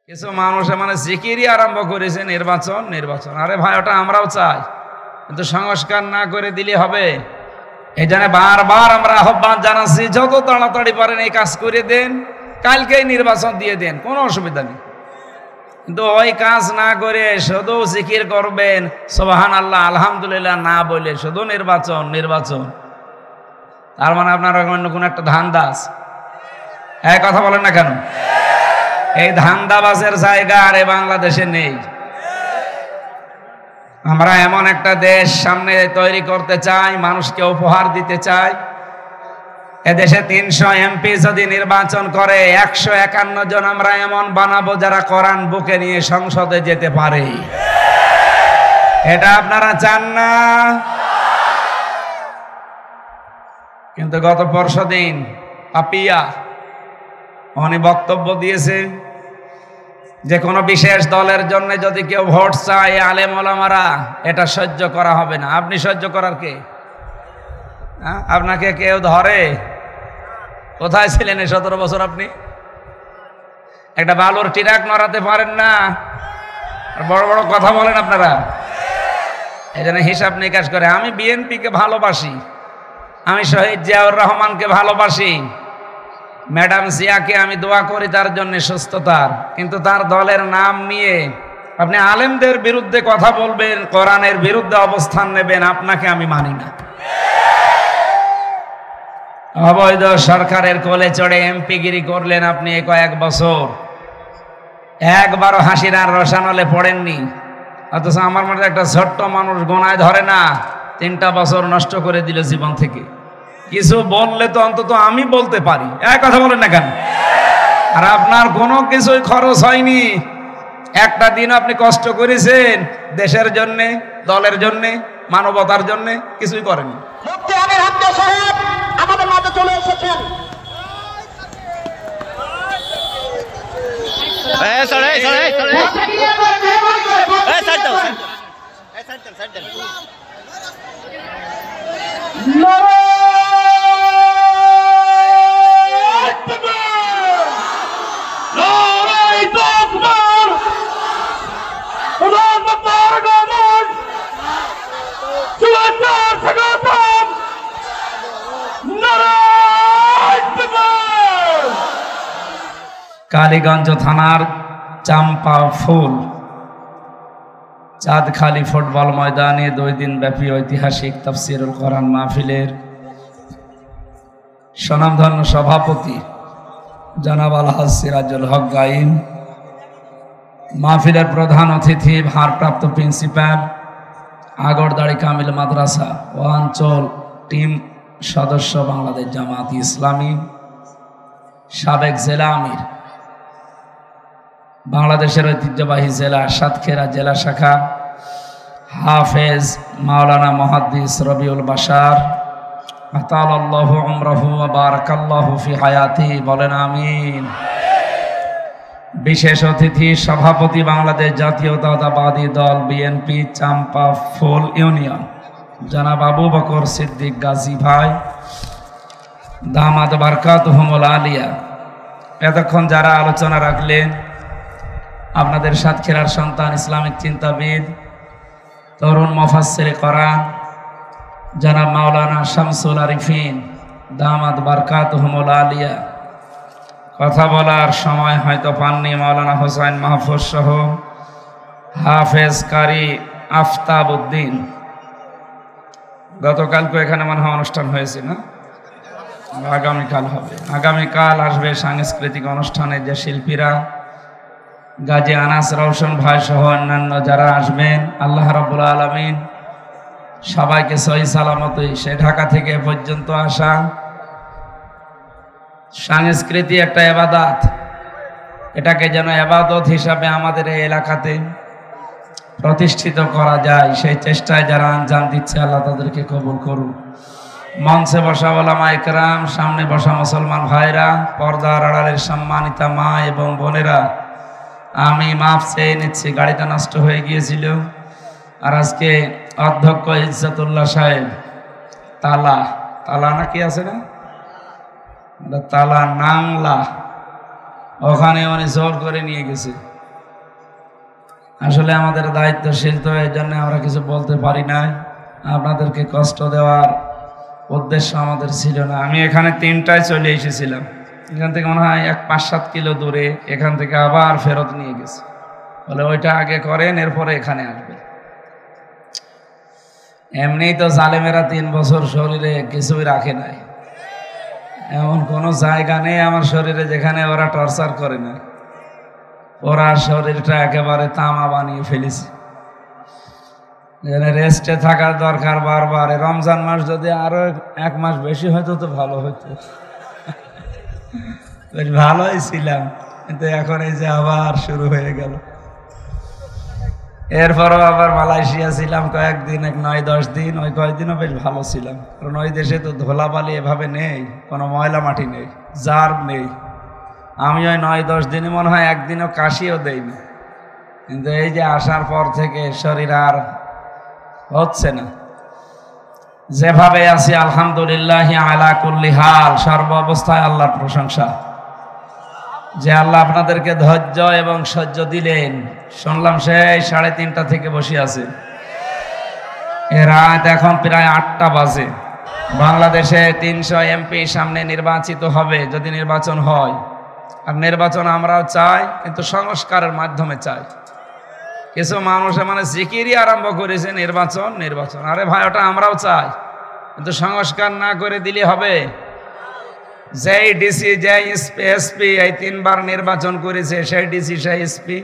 কিছু মানুষ মানে জিকিরই আরম্ভ করেছে নির্বাচন নির্বাচন। আরে ভাই, ওটা আমরাও চাই, কিন্তু সংস্কার না করে দিলে হবে? এই জন্য বারবার আমরা আহ্বান জানাচ্ছি, যত তাড়াতাড়ি পারেন এই কাজ করে দেন, কালকেই নির্বাচন দিয়ে দেন, কোনো অসুবিধা নেই। কিন্তু ওই কাজ না করে শুধু জিকির করবেন, সুবহানাল্লাহ আলহামদুলিল্লাহ না বলে শুধু নির্বাচন নির্বাচন, তার মানে আপনার অন্য কোনো একটা ধান্দা আছে। এই কথা বলেন না কেন? এই ধান্দাবাজের জায়গা আর এই বাংলাদেশে নেই। আমরা এমন একটা দেশ সামনে তৈরি করতে চাই, মানুষকে উপহার দিতে চাই। এদেশে 300 এমপি যদি নির্বাচন করে 151 জন আমরা এমন বানাবো যারা কোরআন বুকে নিয়ে সংসদে যেতে পারে। এটা আপনারা চান না? কিন্তু গত পরশুদিন পাপিয়া উনি বক্তব্য দিয়েছে যে কোনো বিশেষ দলের জন্য যদি কেউ ভোট চায়, আলেম ওলামারা, এটা সহ্য করা হবে না। আপনি সহ্য করার কে? আপনাকে কেউ ধরে? কোথায় ছিলেন এই 17 বছর? আপনি একটা বালুর টিরাক নড়াতে পারেন না, আর বড় বড় কথা বলেন আপনারা। এই জন্য হিসাব নিকাশ করে। আমি বিএনপিকে ভালোবাসি, আমি শহীদ জিয়াউর রহমানকে ভালোবাসি, ম্যাডাম জিয়াকে আমি দোয়া করি তার জন্য সুস্থতার। কিন্তু তার দলের নাম নিয়ে আপনি আলেমদের বিরুদ্ধে কথা বলবেন, কোরআনের বিরুদ্ধে অবস্থান নেবেন, আপনাকে আমি মানি না। অবৈধ সরকারের কোলে চড়ে এমপিগিরি করলেন আপনি এই কয়েক বছর, একবারও হাসির আর রসানলে পড়েননি। অথচ আমার মধ্যে একটা ছোট্ট মানুষ গোনায় ধরে না, 3টা বছর নষ্ট করে দিল জীবন থেকে। কিছু বললে তো অন্তত আমি বলতে পারি। এক কথা বলেন না কেন? আর আপনার কোনো কিছুই খরচ হয়নি, একটা দিন আপনি কষ্ট করেছেন দেশের জন্যে, দলের জন্যে, মানবতার জন্যে, কিছুই করেন। মুফতি আমির হামজা সাহেব আমাদের মাঝে চলে এসেছেন। কালীগঞ্জ থানার চাম্পা ফুল চাঁদখালী ফুটবল ময়দানে 2 দিন ব্যাপী ঐতিহাসিক তাফসিরুল কোরআন মাহফিলের স্বনামধন্য সভাপতি জনাব আলহাজ সিরাজুল হক গাইম, মাহফিলের প্রধান অতিথি ভারপ্রাপ্ত প্রিন্সিপাল আগরদাড়ি কামিল মাদ্রাসা ও অঞ্চল টিম সদস্য বাংলাদেশ জামাত ইসলামী, সাবেক জেলা আমির, বাংলাদেশের ঐতিহ্যবাহী জেলা সাতক্ষীরা জেলা শাখা হাফেজ মাওলানা মুহাদ্দিস রবিউল বাশার আতালাল্লাহু উমরাহু ওয়া বারাকাল্লাহু ফি হায়াতিহি, বলেন আমিন। বিশেষ অতিথি সভাপতি বাংলাদেশ জাতীয়তাবাদী দল বিএনপি চাম্পা ফুল ইউনিয়ন জনাব আবু বকর সিদ্দিক গাজী ভাই দামাত বারকাতুহুমুল আলিয়া। এতক্ষণ যারা আলোচনা রাখলেন, আপনাদের সাতক্ষীরার সন্তান, ইসলামিক চিন্তাবিদ, তরুণ মুফাসসিরে কোরআন জনাব মাওলানা শামসুল আরিফিন দামাত বারকাতুহুমুল আলিয়া। কথা বলার সময় হয়তো পাননি মাওলানা হোসাইন মাহফুজ সহ হাফেজ কারি আফতাব উদ্দিন। গতকালকে এখানে মনে হয় অনুষ্ঠান হয়েছে না? আগামীকাল হবে। আগামীকাল আসবে সাংস্কৃতিক অনুষ্ঠানে যে শিল্পীরা, গাজী আনাস রওশন ভাই সহ অন্যান্য যারা আসবেন, আল্লাহ রাব্বুল আলামিন সবাইকে সহি সালামতে সে ঢাকা থেকে পর্যন্ত আসা। সংস্কৃতি একটা ইবাদত, এটাকে যেন ইবাদত হিসাবে আমাদের এই এলাকাতে প্রতিষ্ঠিত করা যায়, সেই চেষ্টায় যারা আঞ্জাম দিচ্ছে আল্লাহ তাদেরকে কবুল করুন। মঞ্চে বসা ওলামা ইকরাম, সামনে বসা মুসলমান ভাইরা, পর্দার আড়ালের সম্মানিতা মা এবং বোনেরা, আমি মাফ চেয়ে নিচ্ছি, গাড়িটা নষ্ট হয়ে গিয়েছিল। আর আজকে অধ্যক্ষ ইজ্জতুল্লাহ সাহেব তালা তালা নাকি আছে না, তালা নাংলা, ওখানে উনি জোর করে নিয়ে গেছে। আসলে আমাদের দায়িত্বশীল, তো এই জন্য আমরা কিছু বলতে পারি নাই। আপনাদেরকে কষ্ট দেওয়ার উদ্দেশ্য আমাদের ছিল না। আমি এখানে 3টায় চলে এসেছিলাম, এখান থেকে মনে হয় 5-7 কিলো দূরে, এখান থেকে আবার ফেরত নিয়ে গেছে, বলে ওইটা আগে করেন এরপরে এখানে আসবে। এমনিই তো জালেমেরা 3 বছর শরীরে কিছুই রাখে নাই, এমন কোনো জায়গা নেই আমার শরীরে যেখানে ওরা টর্চার করে না। ওরা শরীরটা একেবারে তামা বানিয়ে ফেলেছে, রেস্টে থাকার দরকার বারবার। রমজান মাস যদি আরো 1 মাস বেশি হয়তো তো ভালো হতো, বেশ ভালোই ছিলাম, কিন্তু এখন এই যে আবার শুরু হয়ে গেল। এরপরও আবার মালয়েশিয়া ছিলাম কয়েকদিন, 9-10 দিন, ওই কয়েকদিনও বেশ ভালো ছিলাম। কারণ ওই দেশে তো ধোলাবালি এভাবে নেই, কোনো ময়লা মাটি নেই, জার্ম নেই। আমি ওই 9-10 দিনে মনে হয় একদিনও কাশিও দেইনি, কিন্তু এই যে আসার পর থেকে শরীর আর হচ্ছে না। যেভাবে আছি আলহামদুলিল্লাহ আলা কুল্লি হাল, সর্ব অবস্থায় আল্লাহর প্রশংসা যে আল্লাহ আপনাদেরকে ধৈর্য এবং সহ্য দিলেন। শুনলাম সেই 3:30 থেকে বসে আছে, রাত এখন প্রায় 8টা বাজে। বাংলাদেশে 300 এমপি সামনে নির্বাচিত হবে যদি নির্বাচন হয়। আর নির্বাচন আমরাও চাই, কিন্তু সংস্কারের মাধ্যমে চাই। কিছু মানুষ মানে জিকিরই আরম্ভ করেছে নির্বাচন নির্বাচন। আরে ভাই, ওটা আমরাও চাই, কিন্তু সংস্কার না করে দিলে হবে? যেই ডিসি, যেই এসপি এই 3 বার নির্বাচন করেছে, সেই ডিসি সেই এসপি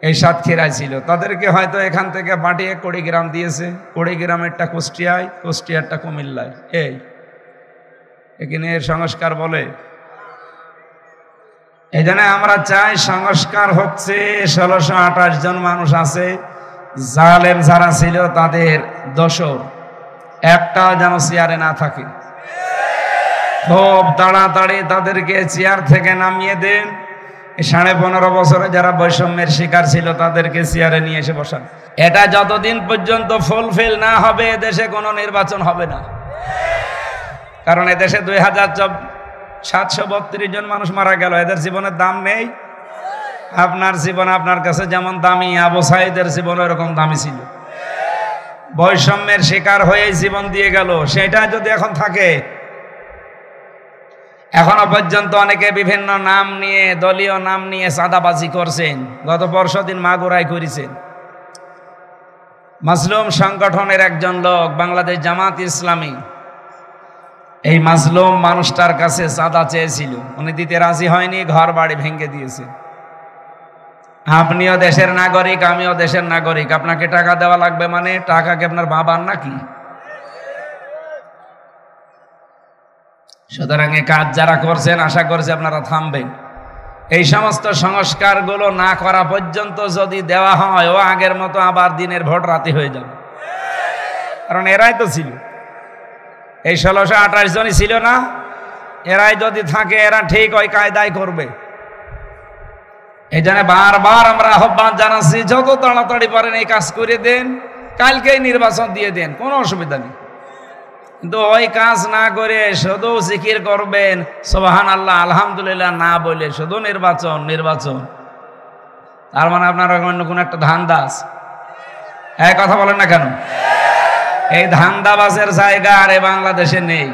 এই সাতক্ষীরায় ছিল, তাদেরকে হয়তো এখান থেকে পাঠিয়ে কুড়িগ্রাম দিয়েছে, কুড়িগ্রামেরটা কুষ্টিয়ায়, কুষ্টিয়ারটা কুমিল্লায়। এখানে এর সংস্কার বলে? এই জন্য আমরা চাই সংস্কার হচ্ছে। 1628 জন মানুষ আছে, জালেম যারা ছিল তাদের দোষর একটাও যেন চেয়ারে না থাকে। খুব তাড়াতাড়ি তাদেরকে চেয়ার থেকে নামিয়ে দেন। 15.5 বছরে যারা বৈষম্যের শিকার ছিল তাদেরকে চেয়ারে নিয়ে এসে বসান। এটা যতদিন পর্যন্ত ফুলফিল না হবে এদেশে কোনো নির্বাচন হবে না। কারণ এদেশে 2732 জন মানুষ মারা গেল, এদের জীবনের দাম নেই। আপনার জীবন আপনার কাছে যেমন দামি, আবু সাইদের জীবন এরকম দামি ছিল। বৈষম্যের শিকার হয়ে জীবন দিয়ে গেল, সেটা যদি এখন থাকে। এখনো পর্যন্ত অনেকে বিভিন্ন নাম নিয়ে, দলীয় নাম নিয়ে চাঁদাবাজি করছেন। গত পরশুদিন মাগুরায় করেছেন। মাজলুম সংগঠনের একজন লোক, বাংলাদেশ জামাত ইসলামী, এই মাজলুম মানুষটার কাছে চাঁদা চেয়েছিল, উনি দিতে রাজি হয়নি, ঘর বাড়ি ভেঙে দিয়েছে। আপনিও দেশের নাগরিক, আমিও দেশের নাগরিক, আপনাকে টাকা দেওয়া লাগবে মানে? টাকা কি আপনার বাবার নাকি? সুতরাং এই কাজ যারা করছেন আশা করছি আপনারা থামবেন। এই সমস্ত সংস্কারগুলো না করা পর্যন্ত যদি দেওয়া হয়, ও আগের মতো আবার দিনের ভোট রাতে হয়ে যাবে। কারণ এরাই তো ছিল, এই 1628 জনই ছিল না? এরাই যদি থাকে, এরা ঠিক ওই কায়দায় করবে। এই জন্য বারবার আমরা আহ্বান জানাচ্ছি, যত তাড়াতাড়ি পারেন এই কাজ করে দেন, কালকেই নির্বাচন দিয়ে দেন, কোনো অসুবিধা নেই। কিন্তু ওই কাজ না করে শুধু জিকির করবেন, সুবহানাল্লাহ আলহামদুলিল্লাহ না বলে শুধু নির্বাচন নির্বাচন, তার মানে আপনার অন্য কোনো একটা ধান্দা আছে। এই কথা বলেন না কেন? এই ধান্দাবাজের জায়গা আর বাংলাদেশে নেই।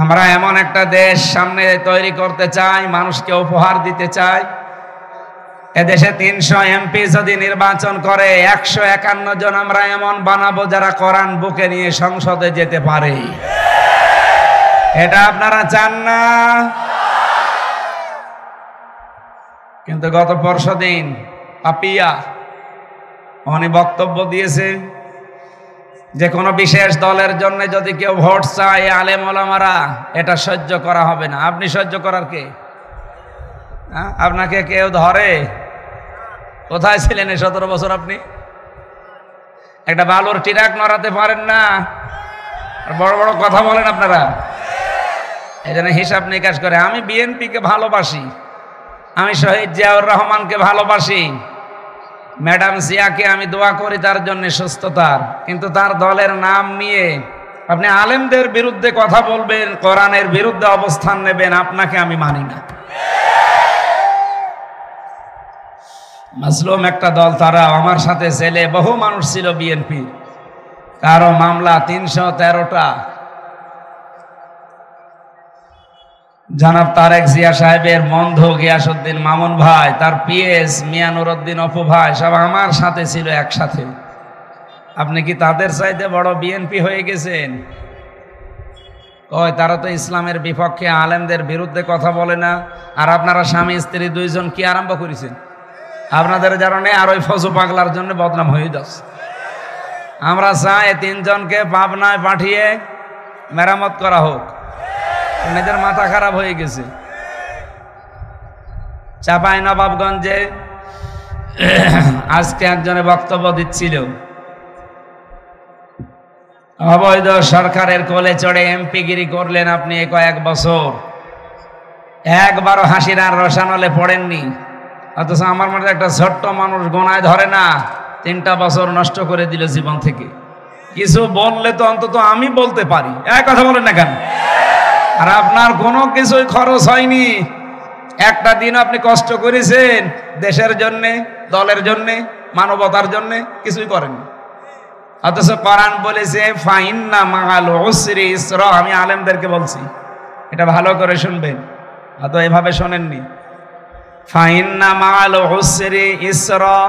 আমরা এমন একটা দেশ সামনে তৈরি করতে চাই, মানুষকে উপহার দিতে চাই। এদেশে 300 এমপি যদি নির্বাচন করে, 151 জন আমরা এমন বানাবো যারা কোরআন বুকে নিয়ে সংসদে যেতে পারে। এটা আপনারা চান না? কিন্তু গত পরশুদিন পাপিয়া উনি বক্তব্য দিয়েছে যে কোনো বিশেষ দলের জন্য যদি কেউ ভোট চায়, আলেম ওলামারা, এটা সহ্য করা হবে না। আপনি সহ্য করার কে? আপনাকে কেউ ধরে? কোথায় ছিলেন এই 17 বছর? আপনি একটা বালুর টিরাক নড়াতে পারেন না, আর বড় বড় কথা বলেন আপনারা। এই জন্য হিসাব নিকাশ করে। আমি বিএনপিকে ভালোবাসি, আমি শহীদ জিয়াউর রহমানকে ভালোবাসি, ম্যাডাম জিয়াকে আমি দোয়া করি তার জন্য সুস্থতার। কিন্তু তার দলের নাম নিয়ে আপনি আলেমদের বিরুদ্ধে কথা বলবেন, কোরআনের বিরুদ্ধে অবস্থান নেবেন, আপনাকে আমি মানি না। মাসলুম একটা দল, তারা আমার সাথে ছেলে বহু মানুষ ছিল বিএনপি, কারো মামলা 313টা। জনাব তারেক জিয়া সাহেবের বন্ধু গিয়াসউদ্দিন মামুন ভাই, তার পিএস মিয়া নুরউদ্দিন অপু ভাই, সব আমার সাথে ছিল একসাথে। আপনি কি তাদের চাইতে বড় বিএনপি হয়ে গেছেন? কয় তারা তো ইসলামের বিপক্ষে, আলেমদের বিরুদ্ধে কথা বলে না। আর আপনারা স্বামী স্ত্রী দুইজন কি আরম্ভ করেছেন? আপনাদের কারণে আর ওই ফজু পাগলার জন্য বদনাম হয়ে যাচ্ছে। আমরা চাই 3 জনকে পাবনায় পাঠিয়ে মেরামত করা হোক, নিজের মাথা খারাপ হয়ে গেছে। চাঁপাইনবাবগঞ্জে আজকে একজনে বক্তব্য দিচ্ছিল, অবৈধ সরকারের কোলে চড়ে এমপিগিরি করলেন আপনি কয়েক বছর, একবারও হাসির আর রসানলে পড়েননি। অথচ আমার মধ্যে একটা ছোট্ট মানুষ গোনায় ধরে না, 3টা বছর নষ্ট করে দিল জীবন থেকে। কিছু বললে তো অন্তত আমি বলতে পারি, এক কথা বলেন না কেন? আর আপনার কোনো কিছুই খরচ হয়নি, একটা দিন আপনি কষ্ট করেছেন দেশের জন্যে, দলের জন্যে, মানবতার জন্যে, কিছুই করেননি। অথচ কোরআন বলেছে ফাইন্না মাআল উসরি ইসরা। আমি আলেমদেরকে বলছি, এটা ভালো করে শুনবেন, হয়তো এভাবে শোনেননি। ফাইন্না মাআল উসরি ইসরা,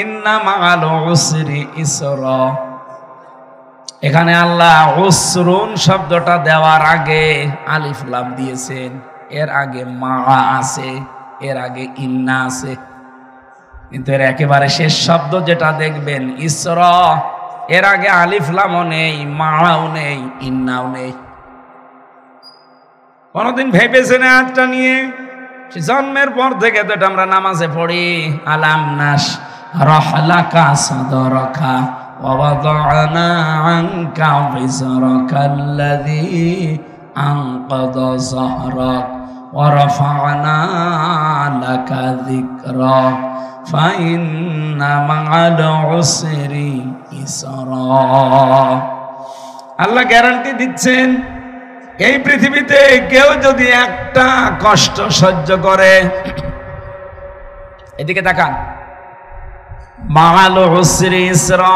ইন্না মাআল উসরি ইসরা। এখানে আল্লাহ উসরুন শব্দটা দেওয়ার আগে আলিফ লাম দিয়েছেন, এর আগে মা আছে, এর আগে ইন্না আছে, কিন্তু এর একেবারে শেষ শব্দ যেটা দেখবেন ইসরা, এর আগে আলিফ লামও নেই, মাও নেই, ইন্নাও নেই। কোনদিন ভেবেছেন আয়াতটা নিয়ে? জন্মের পর থেকে তো এটা আমরা নামাজে পড়ি, আলাম নাস রাহলাকা সাদরাকা ওয়া ওয়াদানা আনকা বিজরাকাল্লাযী আনকাযা যাহরাক ওয়া রাফা'না লাকা যিকরাক ফাইন্না মা'আল উসরি ইসরা। আল্লাহ গ্যারান্টি দিচ্ছেন, এই পৃথিবীতে কেউ যদি একটা কষ্ট সহ্য করে, এদিকে তাকান, মা'আল উসরি ইসরা,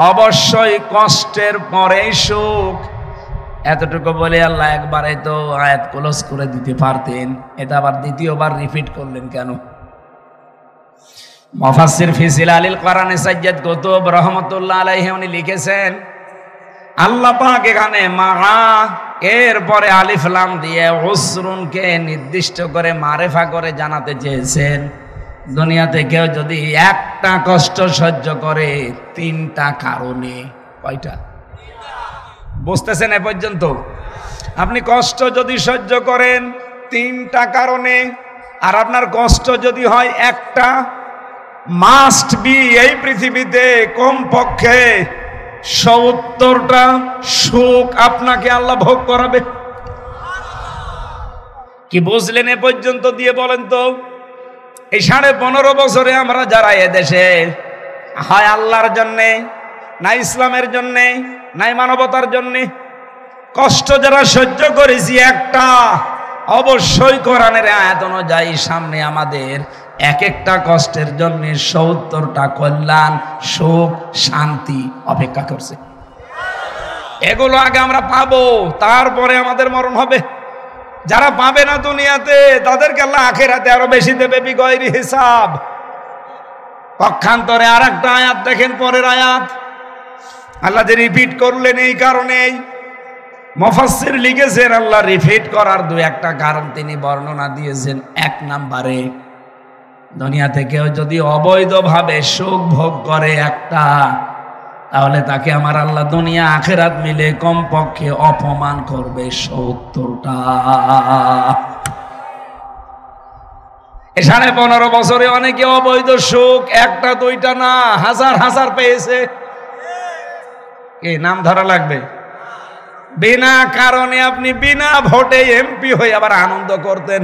অবশ্যই কষ্টের পরে সুখ। এতটুকু বলে আল্লাহ একবারে তো আয়াত ক্লোজ করে দিতে পারতেন, এটা আবার দ্বিতীয়বার রিপিট করলেন কেন? মুফাসসির ফি জিলালিল কোরআনে সাজ্জাদ কুতুব রাহমাতুল্লাহ আলাইহি উনি লিখেছেন, আল্লাহ পাক এখানে মা এর পরে আলিফ লাম দিয়ে উসরুনকে নির্দিষ্ট করে মারেফা করে জানাতে চেয়েছেন, দুনিয়াতে কেউ যদি একটা কষ্ট সহ্য করে 3টা কারণে। কয়টা? বুঝতেছেন এ পর্যন্ত? আপনি কষ্ট যদি সহ্য করেন 3টা কারণে, আর আপনার কষ্ট যদি হয় একটা, মাস্ট বি এই পৃথিবীতে কমপক্ষে 70টা সুখ আপনাকে আল্লাহ ভোগ করাবে। কি বুঝলেন এ পর্যন্ত দিয়ে বলেন তো? এই 15.5 বছরে আমরা যারা এদেশে হয় আল্লাহর জন্যে, না ইসলামের জন্যে, নাই মানবতার জন্যে কষ্ট যারা সহ্য করেছি, একটা অবশ্যই কোরআনের আয়াত অনুযায়ী সামনে আমাদের এক একটা কষ্টের জন্য 70টা কল্যাণ, সুখ, শান্তি অপেক্ষা করছে। এগুলো আগে আমরা পাবো, তারপরে আমাদের মরণ হবে। যারা পাবে না দুনিয়াতে, তাদেরকে আল্লাহ আখিরাতে আরো বেশি দেবে বিগয়রি হিসাব। পক্ষান্তরে আর একটা আয়াত দেখেন, পরের আয়াত আল্লাহ যে রিপিট করলেন এই কারণেই মুফাসসির লিখেছেন, আল্লাহ রিপিট করার 2-1টা কারণ তিনি বর্ণনা দিয়েছেন। 1 নম্বরে, দুনিয়াতে কেউ যদি অবৈধভাবে সুখ ভোগ করে একটা, তাহলে তাকে আমার আল্লাহ দুনিয়া আখিরাত মিলে কমপক্ষে অপমান করবে 70টা। 15.5 বছরে অনেকে অবৈধ সুখ 1টা 2টা না, হাজার হাজার পেয়েছে। কি নাম ধরা লাগবে? বিনা কারণে আপনি বিনা ভোটে এমপি হয়ে আবার আনন্দ করতেন।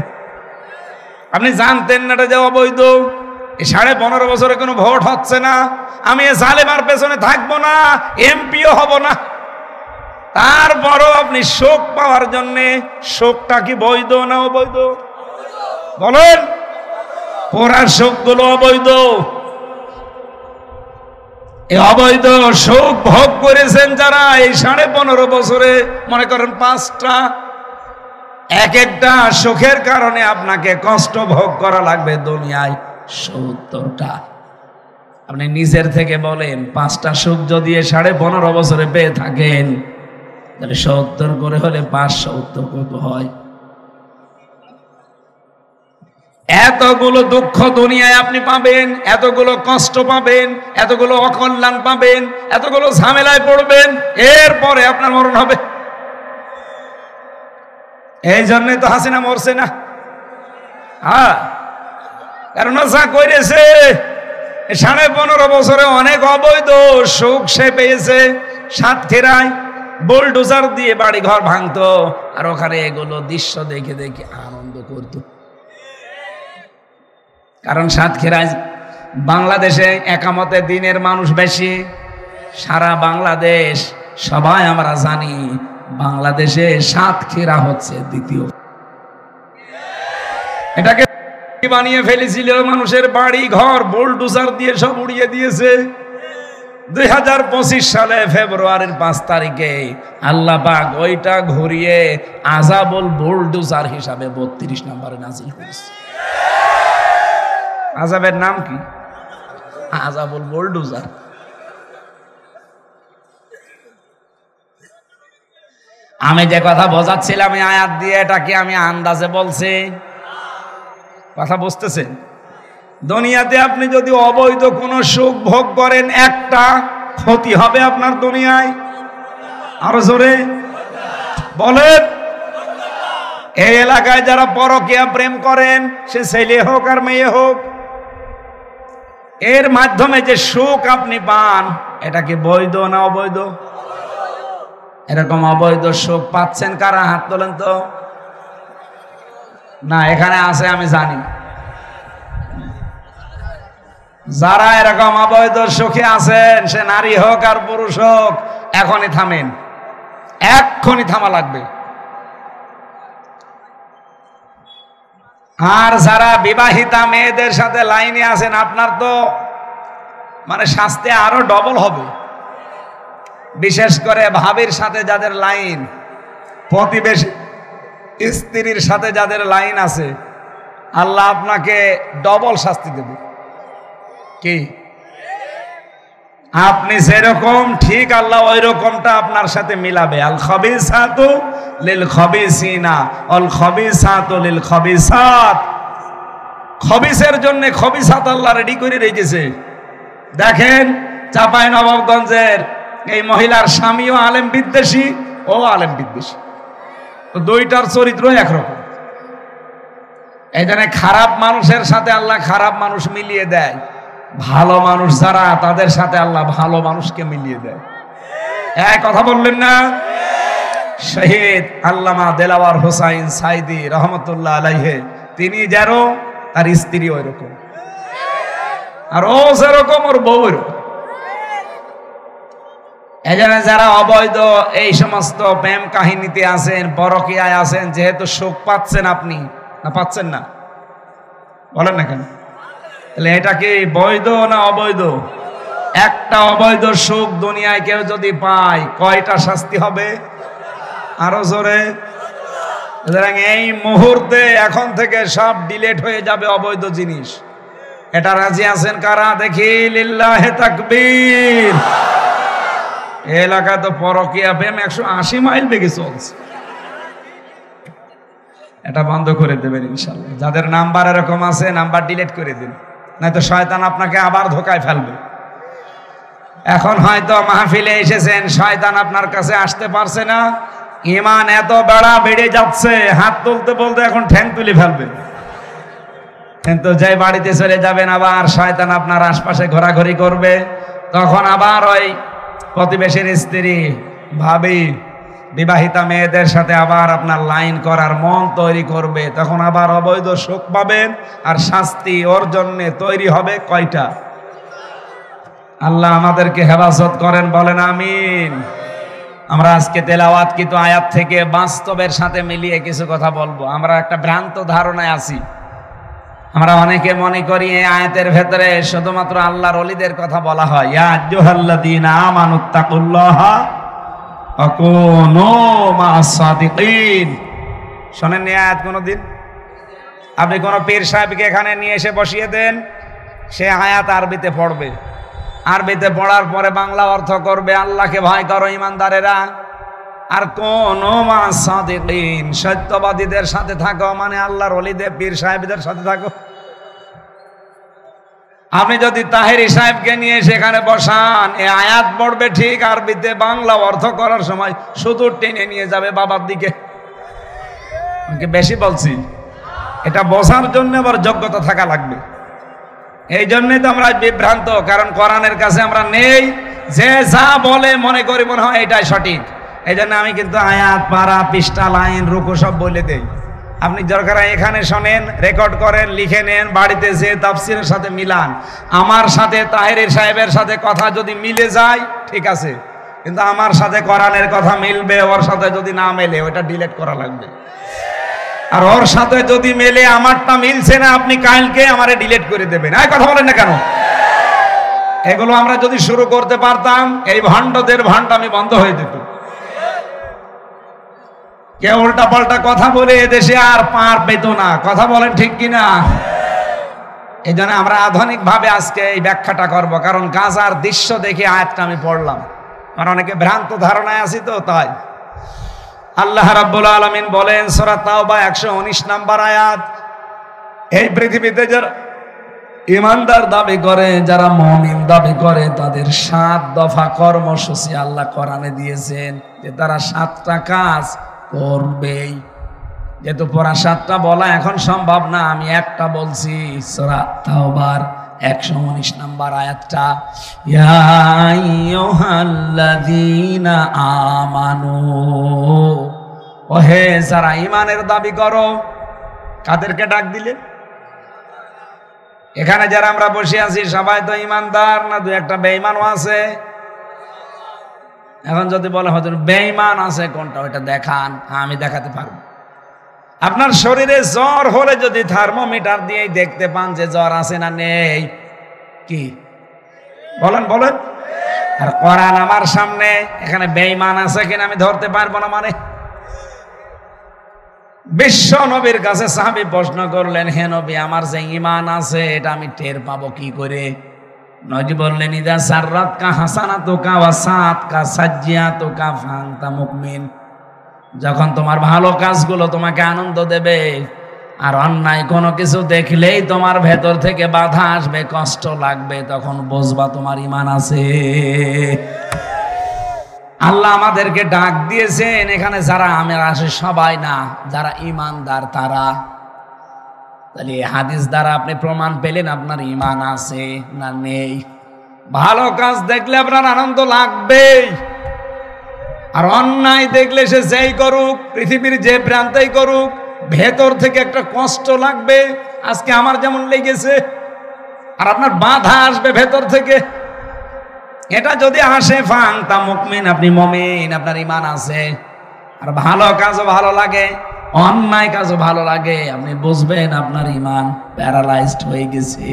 আপনি জানতেন না এটা যে অবৈধ। এই 15.5 বছরে কোনো ভোট হচ্ছে না, আমি এ জালেমার পেছনে থাকবো না, এমপিও হব না। তারপরও আপনি সুখ পাওয়ার জন্যে, সুখটা কি বৈধ না অবৈধ? বলেন। পড়ার সুখগুলো অবৈধ। এই অবৈধ সুখ ভোগ করেছেন যারা এই 15.5 বছরে, মনে করেন 5টা, এক একটা সুখের কারণে আপনাকে কষ্ট ভোগ করা লাগবে দুনিয়ায় 70টা। আপনি নিজের থেকে বলেন 5টা সুখ যদি 15.5 বছরে পেয়ে থাকেন, তাহলে 70 করে হলে 570 কত হয়? এতগুলো দুঃখ দুনিয়ায় আপনি পাবেন, এতগুলো কষ্ট পাবেন, এতগুলো অকল্যাণ পাবেন, এতগুলো ঝামেলায় পড়বেন, এরপরে আপনার মরণ হবে। এই জন্যই তো হাসিনা মরছে না। হ্যাঁ, কারণ যা করেছে 15.5 বছরে অনেক অবৈধ সুখ সে পেয়েছে। সাতক্ষীরায় বুলডোজার দিয়ে বাড়ি ঘর ভাঙতো, আর ওখানে এগুলো দৃশ্য দেখে দেখে আনন্দ করত। কারণ সাতক্ষীরায় বাংলাদেশে একামতে দিনের মানুষ বেশি। সারা বাংলাদেশ সবাই আমরা জানি, বাংলাদেশে সাতক্ষীরা হচ্ছে দ্বিতীয়। এটাকে বানিয়ে ফেলেছিল, মানুষের বাড়ি ঘর বুলডোজার দিয়ে সব উড়িয়ে দিয়েছে। 2025 সালে ফেব্রুয়ারির 5 তারিখে আল্লাহ পাক ওইটা ঘুরিয়ে আযাবুল বুলডোজার হিসাবে 32 নম্বরে নাজিল করেছে। আযাবের নাম কি? আযাবুল বুলডোজার। আমি যে কথা বোঝাচ্ছিলাম এই আয়াত দিয়ে, এটা কি আমি আন্দাজে বলছি? কথা বুঝতেছেন? দুনিয়াতে আপনি যদি অবৈধ কোনো সুখ ভোগ করেন, একটা ক্ষতি হবে আপনার দুনিয়ায়। আরো জোরে বলেন। এই এলাকায় যারা পরকীয়া প্রেম করেন, সে ছেলে হোক আর মেয়ে হোক, এর মাধ্যমে যে সুখ আপনি পান, এটা কি বৈধ না অবৈধ? এরকম অবৈধ সুখ পাচ্ছেন কারা? হাত তোলেন তো। না, এখানে আছে আমি জানি। যারা এরকম অবৈধ সুখে আছেন, সে নারী হোক আর পুরুষ হোক, এখনই থামেন, এক্ষুনি থামা লাগবে। আর যারা বিবাহিতা মেয়েদের সাথে লাইনে আছেন, আপনার তো মানে শাস্তি আরো ডবল হবে। বিশেষ করে ভাবির সাথে যাদের লাইন, প্রতিবেশী স্ত্রীর সাথে যাদের লাইন আছে, আল্লাহ আপনাকে ডবল শাস্তি দেবে। কি আপনি যেরকম ঠিক আল্লাহ ওই রকমটা আপনার সাথে মিলাবে। আল খাবিসাতু লিল খাবিসিনা আল খাবিসাতু লিল খাবিসাত। খবিসের জন্য খবিসাত আল্লাহ রেডি করে রেখেছে। দেখেন চাঁপাইনবাবগঞ্জের এই মহিলার স্বামীও আলেম বিদ্বেষী, ও আলেম বিদ্বেষী, তো দুইটার চরিত্র একরকম। এই জন্য খারাপ মানুষের সাথে আল্লাহ খারাপ মানুষ মিলিয়ে দেয়, ভালো মানুষ যারা তাদের সাথে আল্লাহ ভালো মানুষকে মিলিয়ে দেয়। এক কথা বললেন না? শহীদ আল্লামা দেলাওয়ার হোসাইন সাইদি রহমতুল্লাহ আলাইহে, তিনি যেন তার স্ত্রী ওই রকম, আর ও যেরকম ওর বউ এরকম। এই জন্য যারা অবৈধ এই সমস্ত প্রেম কাহিনীতে আছেন, পরকীয়ায় আছেন, যেহেতু সুখ পাচ্ছেন, আপনি না পাচ্ছেন না, বলেন না কেন? তাহলে এটা কি বৈধ না অবৈধ? একটা অবৈধ সুখ দুনিয়ায় কেউ যদি পায়, কয়টা শাস্তি হবে? আরো জোরে। এই মুহূর্তে এখন থেকে সব ডিলেট হয়ে যাবে অবৈধ জিনিস। এটা রাজি আছেন কারা? দেখি লিল্লাহে তাকবীর। এলাকা তো পরকীয়া প্রেম 180 মাইল বেগে চলছে। এটা বন্ধ করে দেবেন ইনশাআল্লাহ। যাদের নাম্বার এরকম আছে, নাম্বার ডিলিট করে দিন, নয়তো শয়তান আপনাকে আবার ধোকায় ফেলবে। এখন হয়তো মাহফিলে এসেছেন, শয়তান আপনার কাছে আসতে পারছে না, ঈমান এত বেড়ে যাচ্ছে, হাত তুলতে বলতে এখন ঠ্যাং তুলে ফেলবে। কিন্তু যে বাড়িতে চলে যাবেন, আবার শয়তান আপনার আশপাশে ঘোরাঘুরি করবে, তখন আবার ওই প্রতিবেশীর স্ত্রী, ভাবি, বিবাহিতা মেয়েদের সাথে আবার আপনার লাইন করার মন তৈরি করবে। তখন আবার অবৈধ সুখ পাবেন, আর শাস্তি ওর জন্য তৈরি হবে কয়টা? আল্লাহ আমাদেরকে হেফাজত করেন, বলেন আমিন। আমরা আজকে তেলাওয়াত কিন্তু আয়াত থেকে বাস্তবের সাথে মিলিয়ে কিছু কথা বলবো। আমরা একটা ভ্রান্ত ধারণায় আছি, আমরা অনেকে মনে করি এই আয়াতের ভেতরে শুধুমাত্র আল্লাহর ওলিদের কথা বলা হয়, ইয়া আইয়ুহাল্লাযীনা আমানুত্তাকুল্লাহা ওয়া কুনু মা'আস সাদিকিন। শোনেন এই আয়াত কোনদিন? আপনি কোন পীর সাহেবকে এখানে নিয়ে এসে বসিয়ে দেন, সে আয়াত আরবিতে পড়বে, আরবিতে পড়ার পরে বাংলা অর্থ করবে, আল্লাহকে ভয় করো ইমানদারেরা, আর কোন মা'আস সাদিকিন, সত্যবাদীদের সাথে থাকো, মানে আল্লাহর ওলিদের পীর সাহেবদের সাথে থাকো। আপনি যদি তাহেরি সাহেবকে নিয়ে সেখানে বসান, এই আয়াত পড়বে ঠিক, আরবিতে বাংলা অর্থ করার সময় শুধু টেনে নিয়ে যাবে বাবার দিকে। বেশি বলছি, এটা বোঝার জন্য আবার যোগ্যতা থাকা লাগবে। এই জন্যই তো আমরা বিভ্রান্ত, কারণ কোরআনের কাছে আমরা নেই, যে যা বলে মনে করি মনে হয় এটাই সঠিক। এই জন্য আমি কিন্তু আয়াত, পারা, পৃষ্ঠা, লাইন, রুকু সব বলে দেই। আপনি দরকার এখানে শোনেন, রেকর্ড করেন, লিখে নেন, বাড়িতে যে তাফসীরের সাথে মিলান। আমার সাথে তাহেরি সাহেবের সাথে কথা যদি মিলে যায় ঠিক আছে, কিন্তু আমার সাথে কোরআনের কথা মিলবে, ওর সাথে যদি না মেলে ওটা ডিলিট করা লাগবে। আর ওর সাথে যদি মেলে, আমারটা মিলছে না, আপনি কালকে আমারে ডিলিট করে দেবেন। এই কথা বলেন না কেন? এগুলো আমরা যদি শুরু করতে পারতাম, এই ভণ্ডদের ভণ্ডামি বন্ধ হয়ে যেত। কেউ উল্টা পাল্টা কথা বলে এদেশে আর পার পেত না। কথা বলেন ঠিক কিনা? এই জন্য আমরা আধুনিক ভাবে আজকে এই ব্যাখ্যাটা করব, কারণ গাজার দৃশ্য দেখে আয়াতটা আমি পড়লাম। আর অনেকে ভ্রান্ত ধারণায় আছি, তো তাই আল্লাহ রাব্বুল আলামিন বলেন সূরা তাওবা 119 নম্বর আয়াত, এই পৃথিবীতে যারা ইমানদার দাবি করে, যারা মুমিন দাবি করে, তাদের 7 দফা কর্মসূচি আল্লাহ কোরআনে দিয়েছেন, যে তারা 7টা কাজ করবেই। যেহেতু পড়া 7টা বলা এখন সম্ভব না, আমি একটা বলছি, সূরা তাওবার 119 নম্বর আয়াতটা, ইয়া আইয়ুহাল্লাযীনা আমানু, ওহে যারা ঈমানের দাবি করো। কাদেরকে ডাক দিলে? এখানে যারা আমরা বসে আছি সবাই তো ঈমানদার না? দু একটা বেঈমানও আছে। এখন যদি বলে হুজুর বেঈমান আছে কোনটা, ওটা দেখান, আমি দেখাতে পারবো। আপনার শরীরে জ্বর হলে যদি থার্মোমিটার দিয়েই দেখতে পান যে জ্বর আছে না নেই, কি বলেন বলেন? আর কোরআন আমার সামনে, এখানে বেঈমান আছে কিনা আমি ধরতে পারবো না মানে? বিশ্ব নবীর কাছে সাহাবী প্রশ্ন করলেন, হে নবী, আমার যে ঈমান আছে এটা আমি টের পাবো কি করে? নবী বললেন, ইদা সাররাতকা হাসানাতুকা ওয়া সাআতকা সাজ্জিয়াতুকা ফাআনতা মুমিন। যখন তোমার ভালো কাজগুলো তোমাকে আনন্দ দেবে, আর অন্যায় কোনো কিছু দেখলেই তোমার ভেতর থেকে বাধা আসবে, কষ্ট লাগবে, তখন বুঝবা তোমার ঈমান আছে। আল্লাহ আমাদেরকে ডাক দিয়েছেন, এখানে যারা আমরা আসে সবাই না, যারা ঈমানদার তারা। তাহলে হাদিস দ্বারা আপনি প্রমাণ পেলেন আপনার ঈমান আছে না নেই। ভালো কাজ দেখলে আপনার আনন্দ লাগবেই, আর অন্যায় দেখলে সে যেই করুক, পৃথিবীর যে প্রান্তেই করুক, ভেতর থেকে একটা কষ্ট লাগবে। আজকে আমার যেমন লেগেছে, আর আপনার বাধা আসবে ভেতর থেকে। এটা যদি আসে ফাআনতা মুমিন, আপনি মুমিন, আপনার ঈমান আছে। আর ভালো কাজও ভালো লাগে, অন্যায় কাজও ভালো লাগে, আপনি বুঝবেন আপনার ঈমান প্যারালাইজড হয়ে গেছে।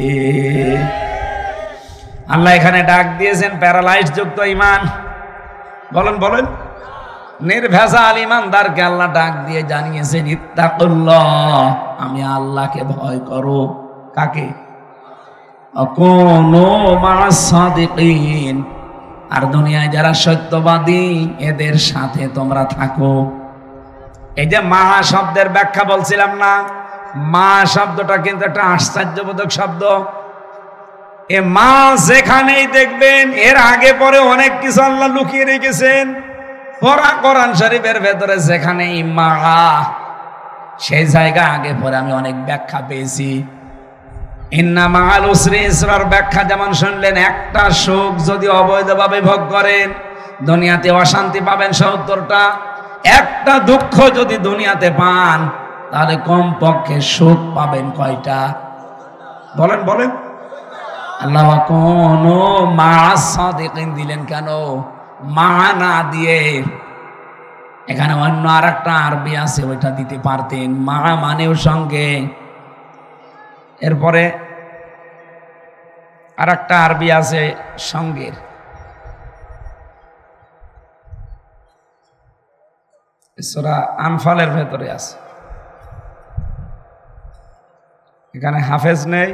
আল্লাহ এখানে ডাক দিয়েছেন প্যারালাইজড যুক্ত ঈমান। বলেন বলেন, নির্ভেজাল ঈমানদারকে আল্লাহ ডাক দিয়ে জানিয়েছেন, ইত্তাকুল্লাহ, আমি আল্লাহকে ভয় করো। কাকে? কুনু মা'আস সাদিকিন, আর দুনিয়ায় যারা সত্যবাদী এদের সাথে তোমরা থাকো। এই যে মা শব্দের ব্যাখ্যা বলছিলাম না, মা শব্দটা কিন্তু একটা আশ্চর্যবোধক শব্দ। এ মা যেখানেই দেখবেন এর আগে পরে অনেক কিছু আল্লাহ লুকিয়ে রেখেছেন। কোরআন শরীফের ভেতরে যেখানেই মা, সেই জায়গা আগে পরে আমি অনেক ব্যাখ্যা পেয়েছি। ইন্না মা'আল উসরি ইসরার ব্যাখ্যা যেমন শুনলেন, একটা সুখ যদি অবৈধভাবে ভোগ করেন দুনিয়াতে অশান্তি পাবেন 70টা, একটা দুঃখ যদি দুনিয়াতে পান তাহলে কমপক্ষে সুখ পাবেন কয়টা? বলেন বলেন। আল্লাহ কোনো মা'আস সাদিকিন দিলেন কেন? মা না দিয়ে এখানে অন্য আর একটা আরবি আছে, ওইটা দিতে পারতেন। মা মানেও সঙ্গে, এরপরে আর একটা আরবি আছে সঙ্গের, সূরা আনফালের ভেতরে আছে। এখানে হাফেজ নেই,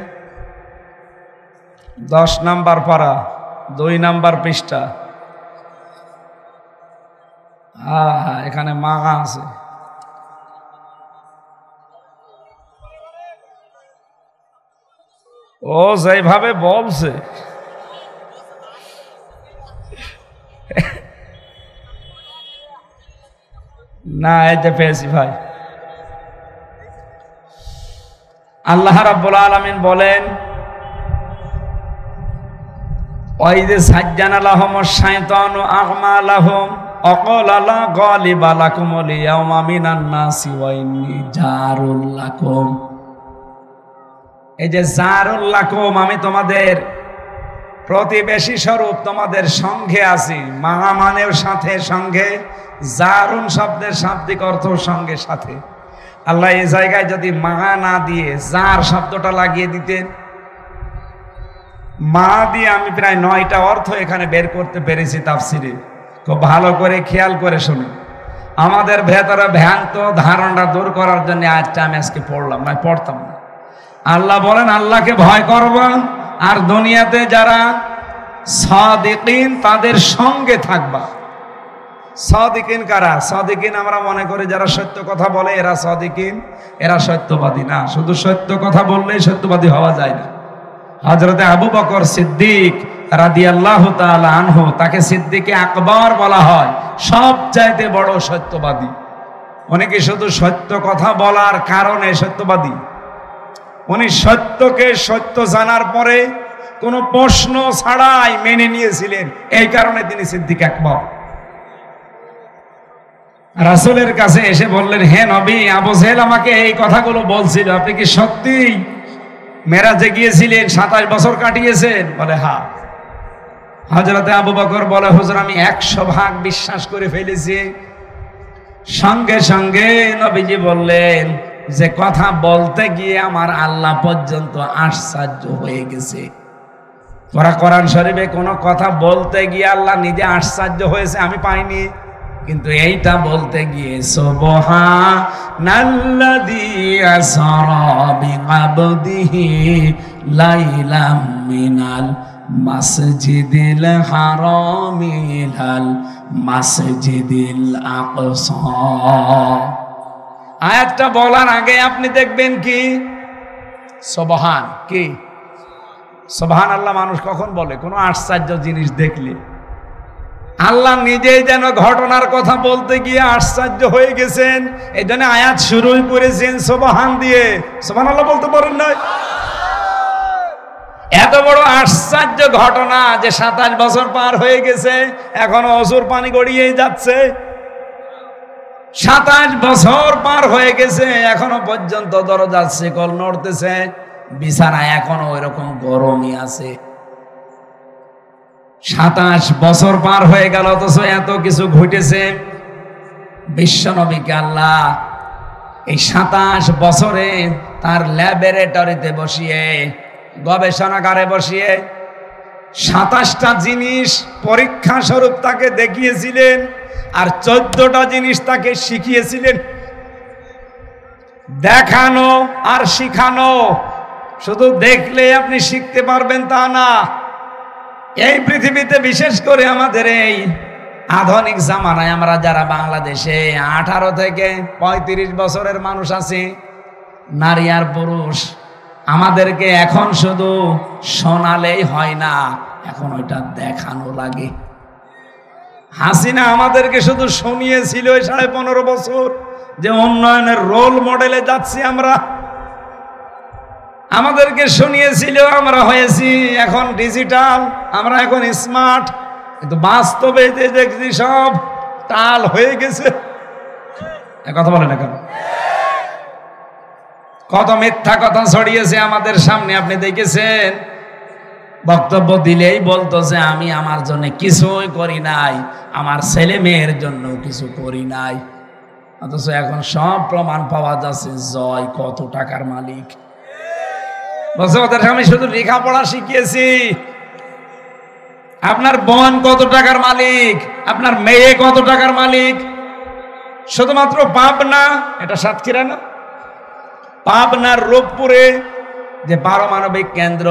10 নাম্বার পারা, 2 নাম্বার পৃষ্ঠা। এখানে মা আছে। ও যেভাবে বলছে না, এই যে পেয়েছি ভাই। আল্লাহ রাব্বুল আলামিন বলেন, ওয়াইদে সাজ্জানা লাহুমুশ শাইতানু আ'মালাহুম অকালা লা গালিবা লাকুমুল ইয়াওমা মিনান নাসি ওয়া ইন্নী জারুল লাকুম। এই যে জারুল লাকুম, আমি তোমাদের প্রতিবেশী স্বরূপ, তোমাদের সঙ্গে আছি। মা মানেও সাথে, সঙ্গে। জারুন শব্দের শাব্দিক অর্থ সঙ্গে, সাথে। আল্লাহ এই জায়গায় যদি মা না দিয়ে জার শব্দটা লাগিয়ে দিতেন, মা দিয়ে আমি প্রায় 9টা অর্থ এখানে বের করতে পেরেছি তাফসিরে। খুব ভালো করে খেয়াল করে শুনুন। আমাদের ভেতরে ভ্রান্ত ধারণা দূর করার জন্য আজটা আমি আজকে পড়লাম, না পড়তাম না। আল্লাহ বলেন আল্লাহকে ভয় করবা, আর দুনিয়াতে যারা সাদিকিন তাদের সঙ্গে থাকবা। সাদিকিন কারা? সাদিকিন আমরা মনে করি যারা সত্য কথা বলে এরা সাদিকিন, এরা সত্যবাদী না। শুধু সত্য কথা বললেই সত্যবাদী হওয়া যায় না। হযরতে আবু বকর সিদ্দিক রাদিয়াল্লাহু তাআলা আনহু, তাকে সিদ্দিকে আকবর বলা হয়, সবচাইতে বড় সত্যবাদী। উনি কি শুধু সত্য কথা বলার কারণে সত্যবাদী? উনি সত্যকে সত্য জানার পরে কোনো প্রশ্ন ছাড়াই মেনে নিয়েছিলেন, এই কারণে তিনি সিদ্দিক আকবর। রাসূলের কাছে এসে বললেন, হে নবী, আবু জেহেল আমাকে এই কথাগুলো বলছিল, আপনি কি সত্যি মেরাজে গিয়েছিলেন, 27 বছর কাটিয়েছেন? বলে হ্যাঁ। হযরতে আবু বকর বলে, হুজুর আমি 100 ভাগ বিশ্বাস করে ফেলেছি। সঙ্গে সঙ্গে নবীজি বললেন যে কথা বলতে গিয়ে আমার আল্লাহ পর্যন্ত আশ্চর্য হয়ে গেছে। কোরআন শরীফে কোনো কথা বলতে গিয়ে আল্লাহ নিজে আশ্চর্য হয়েছে আমি পাইনি, কিন্তু এইটা বলতে গিয়ে সুবহানাল্লাযী আসরা বিআবদিহি লাইলাম মিনাল মাসজিদিল হারামি ইলাল মাসজিদিল আকসা। আয়াতটা বলার আগে আপনি দেখবেন কি সুবহান, কি সুবহানাল্লাহ মানুষ কখন বলে? কোনো আশ্চর্য জিনিস দেখলে। আল্লাহ নিজেই যেন ঘটনার কথা বলতে গিয়ে আশ্চর্য হয়ে গেছেন, এই জন্য আয়াত শুরুই করেছেন সুবহান দিয়ে। সুবহানাল্লাহ বলতে পারেন না? এত বড় আশ্চর্য ঘটনা যে 27 বছর পার হয়ে গেছে, এখনো অজুর পানি গড়িয়েই যাচ্ছে। 27 বছর পার হয়ে গেছে, এখনো পর্যন্ত দরজার শিকল নড়তেছে, বিছানায় এখনো ওইরকম গরমই আছে। 27 বছর পার হয়ে গেল, অথচ এত কিছু ঘটেছে। বিশ্বনবীকে আল্লাহ এই 27 বছরে তার ল্যাবরেটরিতে বসিয়ে, গবেষণাগারে বসিয়ে 27টা জিনিস পরীক্ষা স্বরূপ তাকে দেখিয়েছিলেন, আর 14টা জিনিস তাকে শিখিয়েছিলেন। দেখানো আর শিখানো, শুধু দেখলে আপনি শিখতে পারবেন তা না। এই পৃথিবীতে বিশেষ করে আমাদের এই আধুনিক জামানায় আমরা যারা বাংলাদেশে 18 থেকে 35 বছরের মানুষ আছি, নারী আর পুরুষ, আমাদেরকে এখন শুধু শোনালেই হয় না, এখন ওইটা দেখানো লাগে। হাসিনা আমাদেরকে শুধু শুনিয়েছিল 15.5 বছর যে উন্নয়নের রোল মডেলে যাচ্ছি আমরা, আমাদেরকে শুনিয়েছিল আমরা হয়েছি এখন ডিজিটাল, আমরা এখন স্মার্ট, কিন্তু বাস্তবে যে দেখছি সব টাল হয়ে গেছে। কথা বলে না কেন? কত মিথ্যা কথা ছড়িয়েছে আমাদের সামনে, আপনি দেখেছেন। বক্তব্য দিলেই বলতো যে আমি আমার জন্য কিছুই করি নাই, আমার ছেলে মেয়ের জন্য কিছু করি নাই, অথচ এখন সব প্রমাণ পাওয়া যাচ্ছে জয় কত টাকার মালিক। বলছে ওদেরকে আমি শুধু লেখাপড়া শিখিয়েছি। আপনার বোন কত টাকার মালিক, আপনার মেয়ে কত টাকার মালিক, শুধুমাত্র পাবনা, এটা সাতক্ষীরা না, পাবনার রূপপুরে যে পারমাণবিক কেন্দ্র,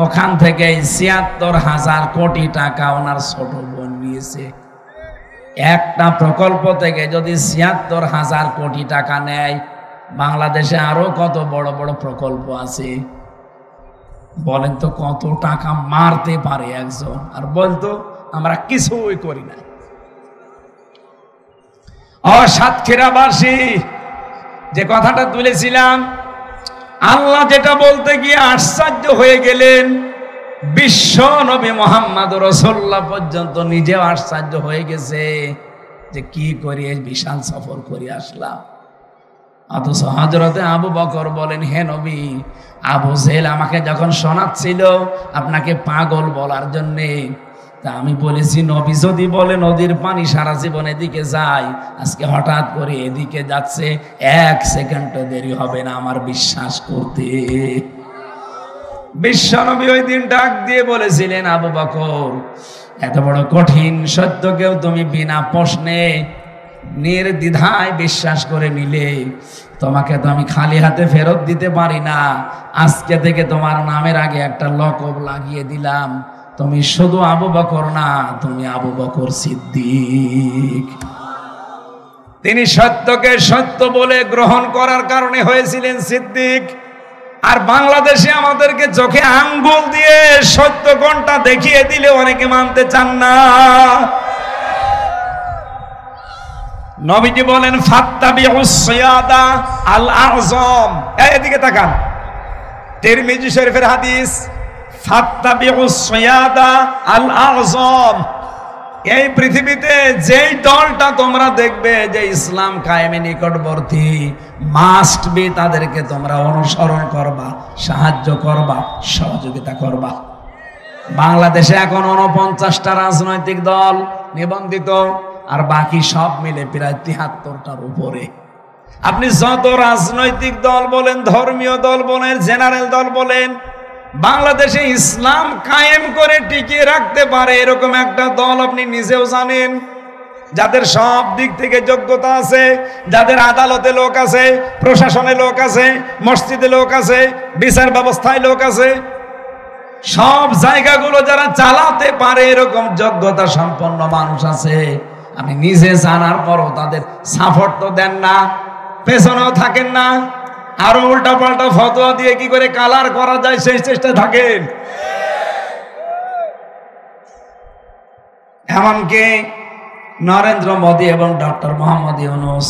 ওখান থেকে ৭৬,০০০ কোটি টাকা ওনার ছোট বোন নিয়েছে। একটা প্রকল্প থেকে যদি ৭৬,০০০ কোটি টাকা নেয়, বাংলাদেশে আরো কত বড় বড় প্রকল্প আছে বলেন তো, কত টাকা মারতে পারে একজন, আর বলতো আমরা কিছুই করি না। সাতক্ষীরাবাসী যে কথাটা তুলেছিলাম, আল্লাহ যেটা বলতে গিয়ে আশ্চর্য হয়ে গেলেন, বিশ্ব নবী মুহাম্মদ রাসূলুল্লাহ পর্যন্ত নিজেও আশ্চর্য হয়ে গেছে যে কি করে বিশাল সফর করে আসলাম। অথচ হযরতে আবু বকর বলেন, হে নবী, আবু জেহেল আমাকে যখন শোনাচ্ছিল আপনাকে পাগল বলার জন্যে, তা আমি বলেছি নবী যদি বলে নদীর পানি সারা জীবন এদিকে যায়, আজকে হঠাৎ করে এদিকে যাচ্ছে, 1 সেকেন্ডও দেরি হবে না আমার বিশ্বাস করতে। বিশ্বনবী ওই দিন ডাক দিয়ে বলেছিলেন, আবু বকর, এত বড় কঠিন সত্যকেও তুমি বিনা প্রশ্নে নির্দ্বিধায় বিশ্বাস করে নিলে, তোমাকে তো আমি খালি হাতে ফেরত দিতে পারি না। আজকে থেকে তোমার নামের আগে একটা লকব লাগিয়ে দিলাম, তুমি শুধু আবু বকর না, তুমি আবু বকর সিদ্দিক। তিনি সত্যকে সত্য বলে গ্রহণ করার কারণে হয়েছিলেন সিদ্দিক। আর বাংলাদেশে আমাদেরকে চোখে আঙ্গুল দিয়ে সত্য কোনটা দেখিয়ে দিলে অনেকে মানতে চান না। নবীজি বলেন, ফাত্তাবিউস সিয়াদা আল আযম, এদিকে তাকান, তিরমিজি শরীফের হাদিস, ফাত্তাবিউস সিয়াদা আল আযম। এই পৃথিবীতে যেই দলটা তোমরা দেখবে যে ইসলাম কায়েমে নিকটবর্তী, মাস্ট বি তাদেরকে তোমরা অনুসরণ করবা, সাহায্য করবা, সহযোগিতা করবা। বাংলাদেশে এখন 49টা রাজনৈতিক দল নিবন্ধিত, আর বাকি সব মিলে প্রায় 73টার উপরে। আপনি যত রাজনৈতিক দল বলেন, ধর্মীয় দল বলেন, জেনারেল দল বলেন, বাংলাদেশে ইসলাম কায়েম করে টিকিয়ে রাখতে পারে এরকম একটা দল আপনি নিজেও জানেন, যাদের সব দিক থেকে যোগ্যতা আছে, যাদের আদালতে লোক আছে, প্রশাসনে লোক আছে, মসজিদে লোক আছে, বিচার ব্যবস্থায় লোক আছে, সব জায়গাগুলো যারা চালাতে পারে এরকম যোগ্যতা সম্পন্ন মানুষ আছে। আমি নিজে জানার পরও তাদের সাপোর্ট তো দেন না, পেছনেও থাকেন না, আরো উল্টা পাল্টা ফতোয়া দিয়ে কি করে কালার করা যায় সেই চেষ্টা থাকেন। এমনকি নরেন্দ্র মোদী এবং ডক্টর মোহাম্মদ ইউনূস,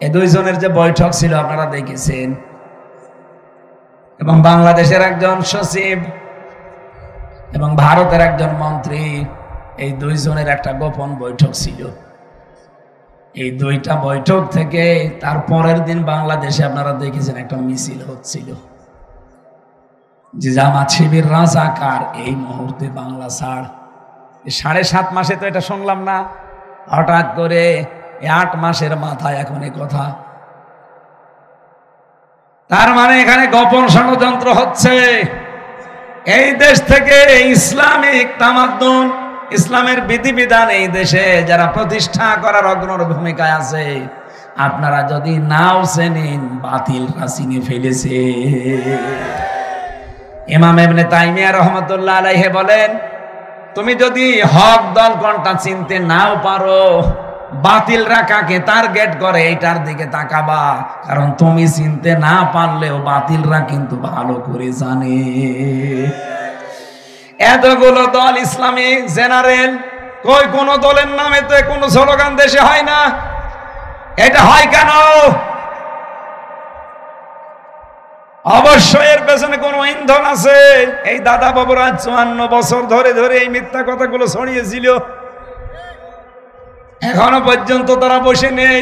এই দুইজনের যে বৈঠক ছিল আপনারা দেখেছেন, এবং বাংলাদেশের একজন সচিব এবং ভারতের একজন মন্ত্রী, এই দুইজনের একটা গোপন বৈঠক ছিল। এই দুইটা বৈঠক থেকে তার পরের দিন বাংলাদেশে আপনারা দেখেছেন একটা মিছিল হচ্ছিল যে জামাত শিবির রাজাকার, এই মুহূর্তে বাংলা ছাড়। 7.5 মাসে তো এটা শুনলাম না, হঠাৎ করে 8 মাসের মাথায় এখন এই কথা। তার মানে এখানে গোপন ষড়যন্ত্র হচ্ছে। এই দেশ থেকে ইসলামিক তামাদ্দুন, ইসলামের বিধিবিধান এই দেশে যারা প্রতিষ্ঠা করার অগ্রণী ভূমিকায় আছে, আপনারা যদি নাও চেনেন, বাতিলরা চিনে ফেলেছে। ইমাম ইবনে তাইমিয়া রাহমাতুল্লাহ আলাইহি বলেন, তুমি যদি হক দল কোনটা চিনতে নাও পারো, বাতিলরা কাকে টার্গেট করে এইটার দিকে তাকাবা, কারণ তুমি চিনতে না পারলেও বাতিলরা কিন্তু ভালো করে জানে। এতগুলো দল ইসলামী জেনারেল, কই কোন দলের নামে তো কোনো স্লোগান দেশে হয় না। এটা হয় কেন? অবশ্যই এর পেছনে কোনো ইন্ধন আছে। এই দাদা বাবুরা 54 বছর ধরে ধরে এই মিথ্যা কথাগুলো ছড়িয়েছিল, এখনো পর্যন্ত তারা বসে নেই।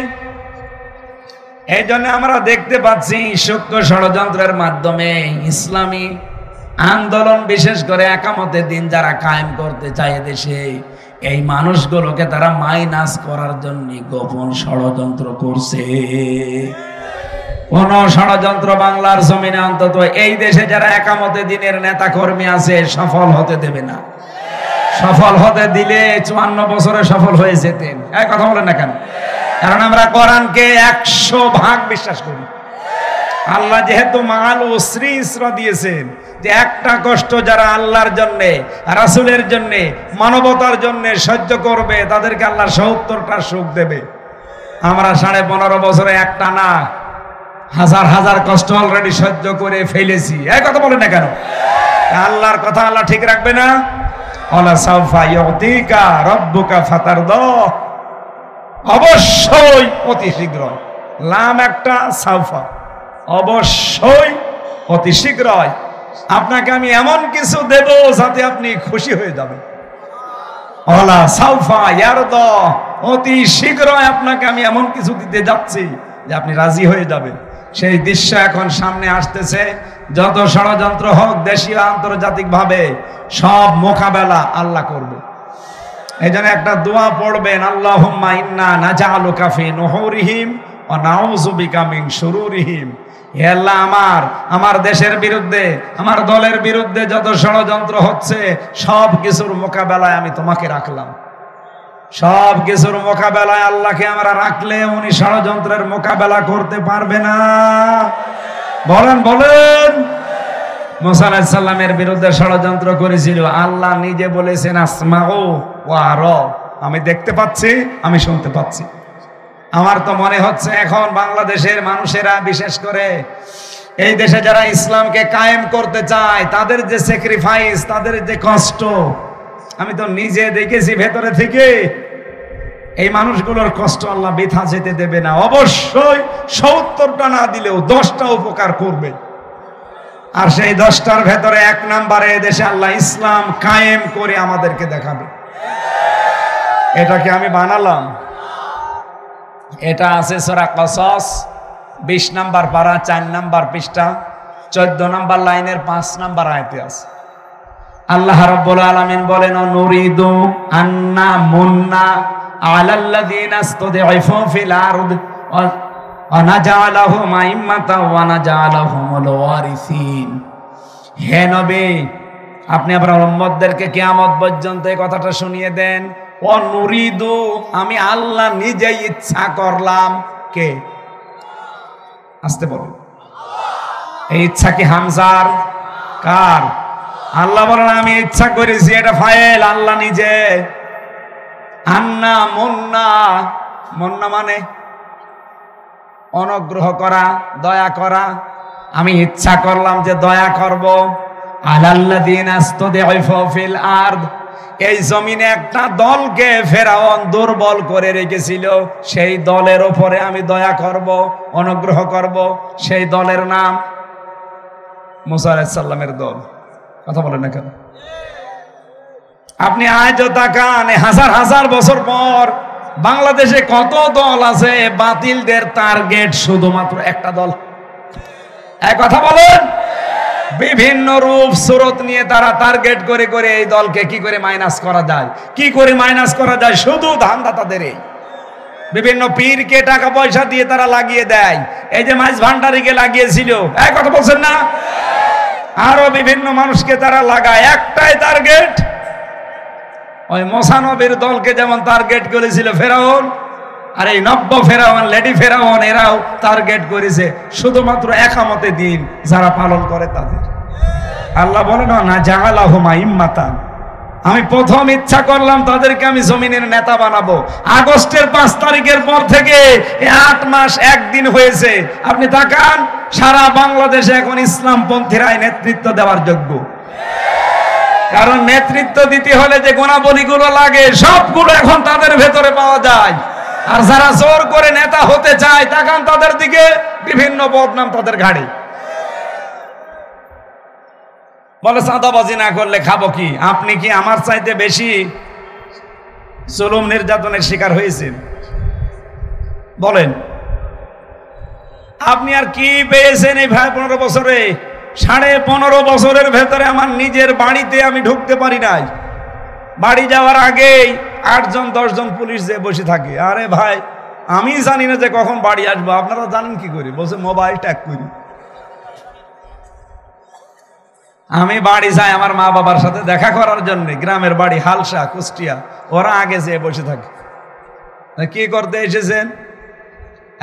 এই জন্য আমরা দেখতে পাচ্ছি সূক্ষ্ম ষড়যন্ত্রের মাধ্যমে ইসলামী আন্দোলন, বিশেষ করে একামতের দিন যারা কায়েম করতে চায় দেশে, এই মানুষগুলোকে তারা মাইনাস করার জন্য গোপন ষড়যন্ত্র করছে। কোন ষড়যন্ত্র বাংলার জমিনে অন্তত এই দেশে যারা একামতে দিনের নেতা কর্মী আছে সফল হতে দেবে না। সফল হতে দিলে 54 বছরে সফল হয়ে যেতেন। এই কথা বলেন না কেন? কারণ আমরা কোরআনকে 100% বিশ্বাস করি। আল্লাহ যেহেতু মাল উসরি ইসরা দিয়েছেন, যে একটা কষ্ট যারা আল্লাহর জন্য, রাসূলের জন্য, মানবতার জন্য সহ্য করবে তাদেরকে আল্লাহ 70টা সুখ দেবে। আমরা 15.5 বছরে একটা না হাজার হাজার কষ্ট অলরেডি সহ্য করে ফেলেছি। এই কথা বলেন না কেন? আল্লাহর কথা আল্লাহ ঠিক রাখবে না? ওয়ালা সাউফা ইউতিকা রাব্বুকা ফাতারদা, অবশ্যই অতি শীঘ্র, লাম একটা সাউফা, অবশ্যই অতি শীঘ্রই আপনাকে আমি এমন কিছু দেব যাতে আপনি খুশি হয়ে যাবেন। ওয়ালা সাউফা ইয়ারদা, অতি শীঘ্রই আপনাকে আমি এমন কিছু দিতে যাচ্ছি যে আপনি রাজি হয়ে যাবেন। সেই দৃশ্য এখন সামনে আসতেছে। যত ষড়যন্ত্র হোক দেশীয় আন্তর্জাতিক ভাবে সব মোকাবেলা আল্লাহ করবে। এই জন্য একটা দোয়া পড়বেন, আল্লাহুম্মা ইন্না নাজআলুকা ফি নুহুরিহিম ওয়া নাউযু বিকা মিন শুরুরিহিম। হে আল্লাহ, আমার দেশের বিরুদ্ধে, আমার দলের বিরুদ্ধে যত ষড়যন্ত্র হচ্ছে সব কিছুর মোকাবেলায় আমি তোমাকে রাখলাম। সব কিছুর মোকাবেলায় আল্লাহকে আমরা রাখলে উনি ষড়যন্ত্রের মোকাবেলা করতে পারবে না। বলেন বলেন। মুসা আলাইহিস সালামের বিরুদ্ধে ষড়যন্ত্র করেছিল, আল্লাহ নিজে বলেছেন আসমাউ ওয়া আরা, আমি দেখতে পাচ্ছি, আমি শুনতে পাচ্ছি। আমার তো মনে হচ্ছে এখন বাংলাদেশের মানুষেরা, বিশেষ করে এই দেশে যারা ইসলামকে কায়েম করতে চায়, তাদের যে স্যাক্রিফাইস, তাদের যে কষ্ট, আমি তো নিজে দেখেছি ভেতরে থেকে। এই মানুষগুলোর কষ্ট আল্লাহ বৃথা যেতে দেবে না। অবশ্যই 70টা না দিলেও 10টা উপকার করবে। আর সেই 10টার ভেতরে 1 নম্বরে দেশে আল্লাহ ইসলাম কায়েম করে আমাদেরকে দেখাবে। এটাকে আমি বানালাম, এটা আছে সূরা কসস 20 নম্বর পারা 4 নম্বর পৃষ্ঠা 14 নম্বর লাইনের 5 নম্বর আয়াতে আছে। আল্লাহ রাব্বুল আলামিন বলেন, নুরিদু আন্না মুন্না আলাল্লাযিনা ইসতুদঈফু ফিল আরদ ওয়া নাজআলাহুম আইম্মাতাও ওয়া নাজআলাহুমুল ওয়ারিসিন। হে নবী, আপনি আপনার উম্মতদেরকে কিয়ামত পর্যন্ত এই কথাটা শুনিয়ে দেন, ও নুরিদু, আমি আল্লাহ নিজেই ইচ্ছা করলাম। কে? আসতে বলুন। এই ইচ্ছা কি হামজার? কার? আল্লাহ বলেন আমি ইচ্ছা করেছি, এটা ফাইল আল্লাহ নিজে। আন্না মুন্না, মুন্না মানে অনুগ্রহ করা, দয়া করা। আমি ইচ্ছা করলাম যে দয়া করব। আলাল্লাযিনা ইসতুদঈফু ফিল আরদ, এই জমিনে একটা দলকে ফেরাউন দুর্বল করে রেখেছিল, সেই দলের উপরে আমি দয়া করব, অনুগ্রহ করব। সেই দলের নাম মুসা আলাইহিস সালামের দল। কথা বলেন না কেন? আপনি আজও তাকান, হাজার হাজার বছর পর বাংলাদেশে কত দল আছে, বাতিলদের টার্গেট শুধুমাত্র একটা দল। এক কথা বলেন। বিভিন্ন রূপ সুরত নিয়ে তারা টার্গেট করে করে এই দলকে কি করে মাইনাস করা যায়, কি করে মাইনাস করা যায়, শুধু ধান্দা তাদের। বিভিন্ন পীরকে টাকা পয়সা দিয়ে তারা লাগিয়ে দেয়। এই যে মাইজ ভান্ডারীকে লাগিয়েছিল, এক কথা বলছেন না? আরো বিভিন্ন মানুষকে তারা লাগায়, একটাই টার্গেট। ওই মুসা নবীর দলকে যেমন টার্গেট করেছিল ফেরাউন, আর এই নব্য ফেরাউন, লেডি ফেরাউন, এরাও টার্গেট করেছে শুধুমাত্র একামতে দিন যারা পালন করে তাদের। আল্লাহ বলেন না জাআলাহুম আইম্মাতান, আমি প্রথম ইচ্ছা করলাম তাদেরকে আমি জমিনের নেতা বানাবো। আগস্টের 5 তারিখের পর থেকে 8 মাস 1 দিন হয়েছে, আপনি তাকান সারা বাংলাদেশে এখন ইসলামপন্থীরাই নেতৃত্ব দেওয়ার যোগ্য। কারণ নেতৃত্ব দিতে হলে যে গুণাবলীগুলো লাগে সবগুলো এখন তাদের ভেতরে পাওয়া যায়। আর যারা জোর করে নেতা হতে চায়, তাকান তাদের দিকে, বিভিন্ন বদনাম তাদের ঘাড়ে। বলে চাঁদাবাজি না করলে খাবো কি? আপনি কি আমার চাইতে বেশি জুলুম নির্যাতনের শিকার হয়েছেন? বলেন, আপনি আর কি পেয়েছেন এই 15 বছরে? 15.5 বছরের ভেতরে আমার নিজের বাড়িতে আমি ঢুকতে পারি নাই। বাড়ি যাওয়ার আগেই 8 জন 10 জন পুলিশ যে বসে থাকে, আরে ভাই আমি জানি না যে কখন বাড়ি আসবো, আপনারা জানেন কি করে? বলছে মোবাইল ট্যাগ করি। আমি বাড়ি যাই আমার মা বাবার সাথে দেখা করার জন্য, গ্রামের বাড়ি হালসা কুষ্টিয়া, ওরা আগে যেয়ে বসে থাকে। কি করতে এসেছেন?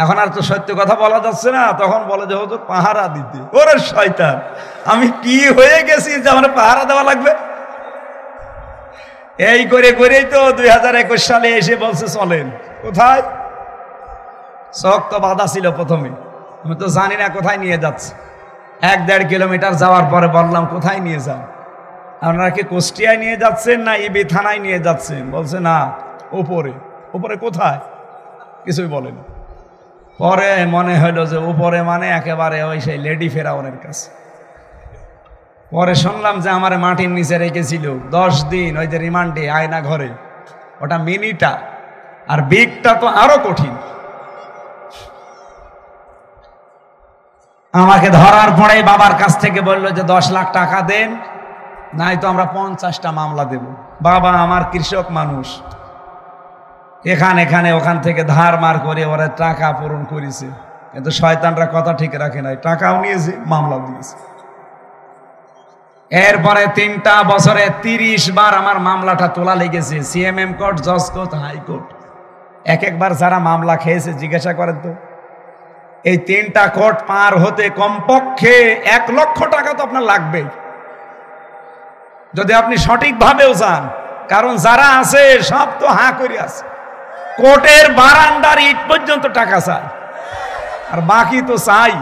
এখন আর তো সত্য কথা বলা যাচ্ছে না, তখন বলে যে হুজুর পাহারা দিতে। ওরে শয়তান, আমি কি হয়ে গেছি যে আমার পাহারা দেওয়া লাগবে? এই করে করেই তো 2021 সালে এসে বলছে চলেন। কোথায়? চোখ তো বাধা ছিল প্রথমে, আমি তো জানি না কোথায় নিয়ে যাচ্ছে। 1-1.5 কিলোমিটার যাওয়ার পরে বললাম কোথায় নিয়ে যান? আপনারা কি কুষ্টিয়ায় নিয়ে যাচ্ছেন না ইবি থানায় নিয়ে যাচ্ছেন? বলছে না, উপরে। উপরে কোথায়? কিছুই বলেন। পরে মনে হইলো যে উপরে মানে একেবারে ওই সেই লেডি ফেরাউনের কাছে। পরে শুনলাম যে আমার মাটির নিচে রেখেছিল 10 দিন ওই যে রিমান্ডে আয়না ঘরে। ওটা মিনিটা, আর বিগটা তো আরো কঠিন। আমাকে ধরার পরেই বাবার কাছ থেকে বললো যে 10 লাখ টাকা দেন, নাই তো আমরা 50টা মামলা দেব। বাবা আমার কৃষক মানুষ, এখানে ওখান থেকে ধার মার করে ওরা টাকা পূরণ করেছে, কিন্তু শয়তানরা কথা ঠিক রাখে নাই, টাকাও নিয়েছে মামলাও দিয়েছে। এরপরে 3টা বছরে 30 বার আমার মামলাটা তোলা লেগেছে, সিএমএম কোর্ট, জজ কোর্ট, হাইকোর্ট। একবার যারা মামলা খেয়েছে জিজ্ঞাসা করেন তো, এই 3টা কোর্ট পার হতে কমপক্ষে 1 লক্ষ টাকা তো আপনার লাগবে, যদি আপনি সঠিকভাবেও যান। কারণ যারা আছে সব তো হাঁ করে আছে, কোর্টের বারান্দার ইট পর্যন্ত টাকা চাই, আর বাকি তো চাই।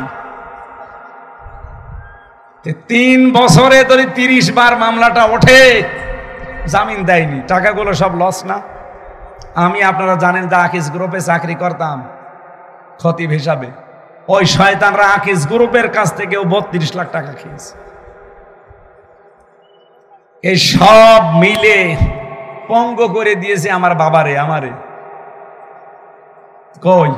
3 বছরে ধরে 30 বার মামলাটা ওঠে, জামিন দেয়নি, টাকাগুলো সব লস না? আমি, আপনারা জানেন যে আকিস গ্রুপে চাকরি করতাম খতিব হিসাবে, ওই শয়তানরা আকিস গ্রুপের কাছ থেকেও 32 লাখ টাকা খেয়েছে। এই সব মিলে পঙ্গ করে দিয়েছে আমার বাবারে, আমারে। কই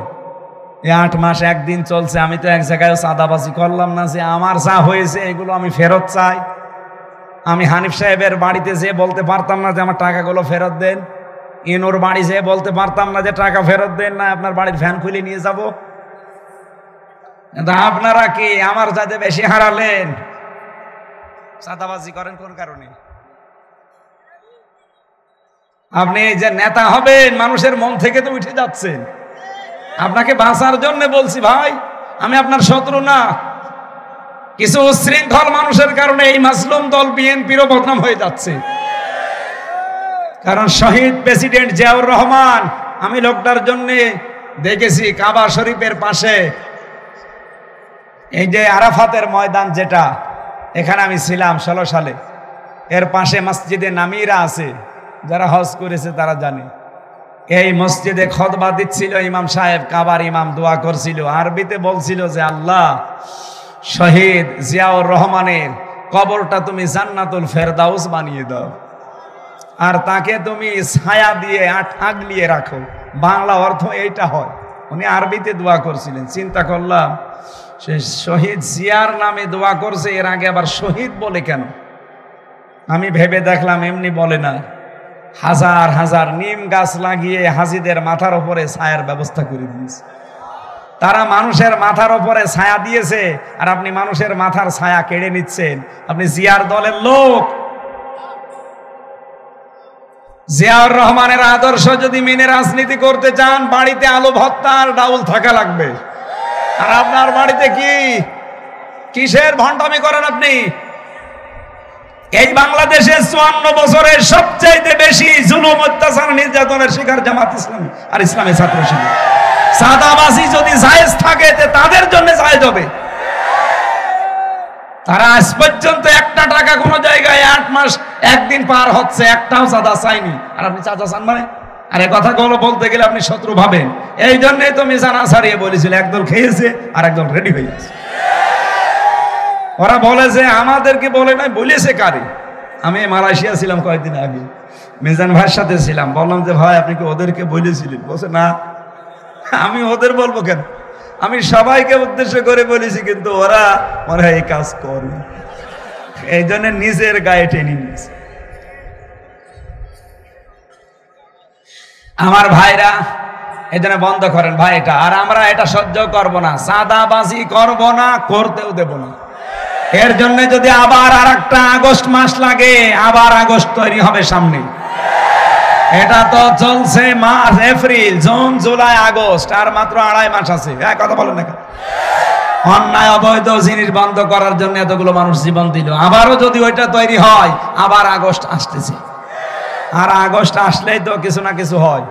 এই 8 মাস 1 দিন চলছে, আমি তো এক জায়গায় চাঁদাবাজি করলাম না যে আমার যা হয়েছে এগুলো আমি ফেরত চাই। আমি হানিফ সাহেবের বাড়িতে যেয়ে বলতে পারতাম না যে আমার টাকাগুলো ফেরত দেন, ইনোর বাড়ি যেয়ে বলতে পারতাম না যে টাকা ফেরত দেন, না আপনার বাড়ির ফ্যান খুলে নিয়ে যাব। কিন্তু আপনারা কি আমার যাতে বেশি হারালেন? চাঁদাবাজি করেন কোন কারণে? আপনি যে নেতা হবেন মানুষের মন থেকে তো উঠে যাচ্ছেন। আপনাকে বাঁচার জন্য বলছি ভাই, আমি আপনার শত্রু না। কিছু উচ্ছৃঙ্খল মানুষের কারণে এই মাসলুম দল বিএনপিরও বদনাম হয়ে যাচ্ছে। কারণ শহীদ প্রেসিডেন্ট জিয়াউর রহমান, আমি লোকটার জন্য দেখেছি কাবা শরীফের পাশে এই যে আরাফাতের ময়দান, যেটা এখানে আমি ছিলাম 16 সালে, এর পাশে মসজিদে নামিরা আছে, যারা হজ করেছে তারা জানে। এই মসজিদে খুতবা দিচ্ছিল ইমাম সাহেব, কাবার ইমাম দোয়া করছিল, আরবিতে বলছিল যে আল্লাহ শহীদ জিয়াউর রহমানের কবরটা তুমি জান্নাতুল ফেরদাউস বানিয়ে দাও, আর তাকে তুমি ছায়া দিয়ে আগলিয়ে রাখো। বাংলা অর্থ এইটা হয়। উনি আরবিতে দোয়া করছিলেন। চিন্তা করলাম সে শহীদ জিয়ার নামে দোয়া করছে, এর আগে আবার শহীদ বলে কেন? আমি ভেবে দেখলাম এমনি বলে না, হাজার হাজার নিম গাছ লাগিয়ে হাজিদের মাথার উপরে ছায়ার ব্যবস্থা করে দিয়েছে। তারা মানুষের মাথার উপরে ছায়া দিয়েছে, আর আপনি মানুষের মাথার ছায়া কেড়ে নিচ্ছেন। আপনি জিয়ার দলের লোক। জিয়াউর রহমানের আদর্শ যদি মেনে রাজনীতি করতে চান, বাড়িতে আলু ভর্তা আর ডাউল থাকা লাগবে। আর আপনার বাড়িতে কি কিসের ভণ্ডামি করেন আপনি? এই বাংলাদেশে 54 বছরের সবচাইতে বেশি জুলুম, অত্যাচার, নির্যাতনের শিকার জামাত ইসলামী আর ইসলামী ছাত্র শিবির। সাদাবাজি যদি জায়েজ থাকে তাদের জন্য জায়েজ হবে। তারা আজ পর্যন্ত একটা টাকা কোন জায়গায় 8 মাস 1 দিন পার হচ্ছে একটাও চাঁদা চাইনি। আর আপনি চাঁদা চান মানে? আর এই কথাগুলো বলতে গেলে আপনি শত্রু ভাবেন। এই জন্যই তো মিজান আসারিয়ে বলেছিল একদল খেয়েছে আর একদল রেডি হয়ে গেছে। ওরা বলে যে আমাদেরকে বলে নাই, বলেছে কারে? আমি মালয়েশিয়া ছিলাম কয়েকদিন আগে, মিজান ভাইয়ের সাথে ছিলাম। বললাম যে ভাই আপনি কি ওদেরকে বলেছিলেন? বলছে না, আমি ওদের বলবো কেন, আমি সবাইকে উদ্দেশ্য করে বলেছি, কিন্তু ওরা মনে হয় এই কাজ করে, এই জন্য নিজের গায়ে টেনে নিয়েছে। আমার ভাইরা, এই জন্য বন্ধ করেন ভাই এটা। আর আমরা এটা সহ্য করব না, চাঁদাবাজি করব না, করতেও দেব না। এর জন্য যদি আবার আর একটা আগস্ট মাস লাগে, আবার আগস্ট তৈরি হবে সামনে। এটা তো চলছে March, April, June, July, August, আর মাত্র 2.5 মাস আছে। কথা বলেন না, অন্যায় অবৈধ জিনিস বন্ধ করার জন্য এতগুলো মানুষ জীবন দিল। আবারও যদি ওইটা তৈরি হয়, আবার আগস্ট আসতেছে। আর আগস্ট আসলেই তো কিছু না কিছু হয়।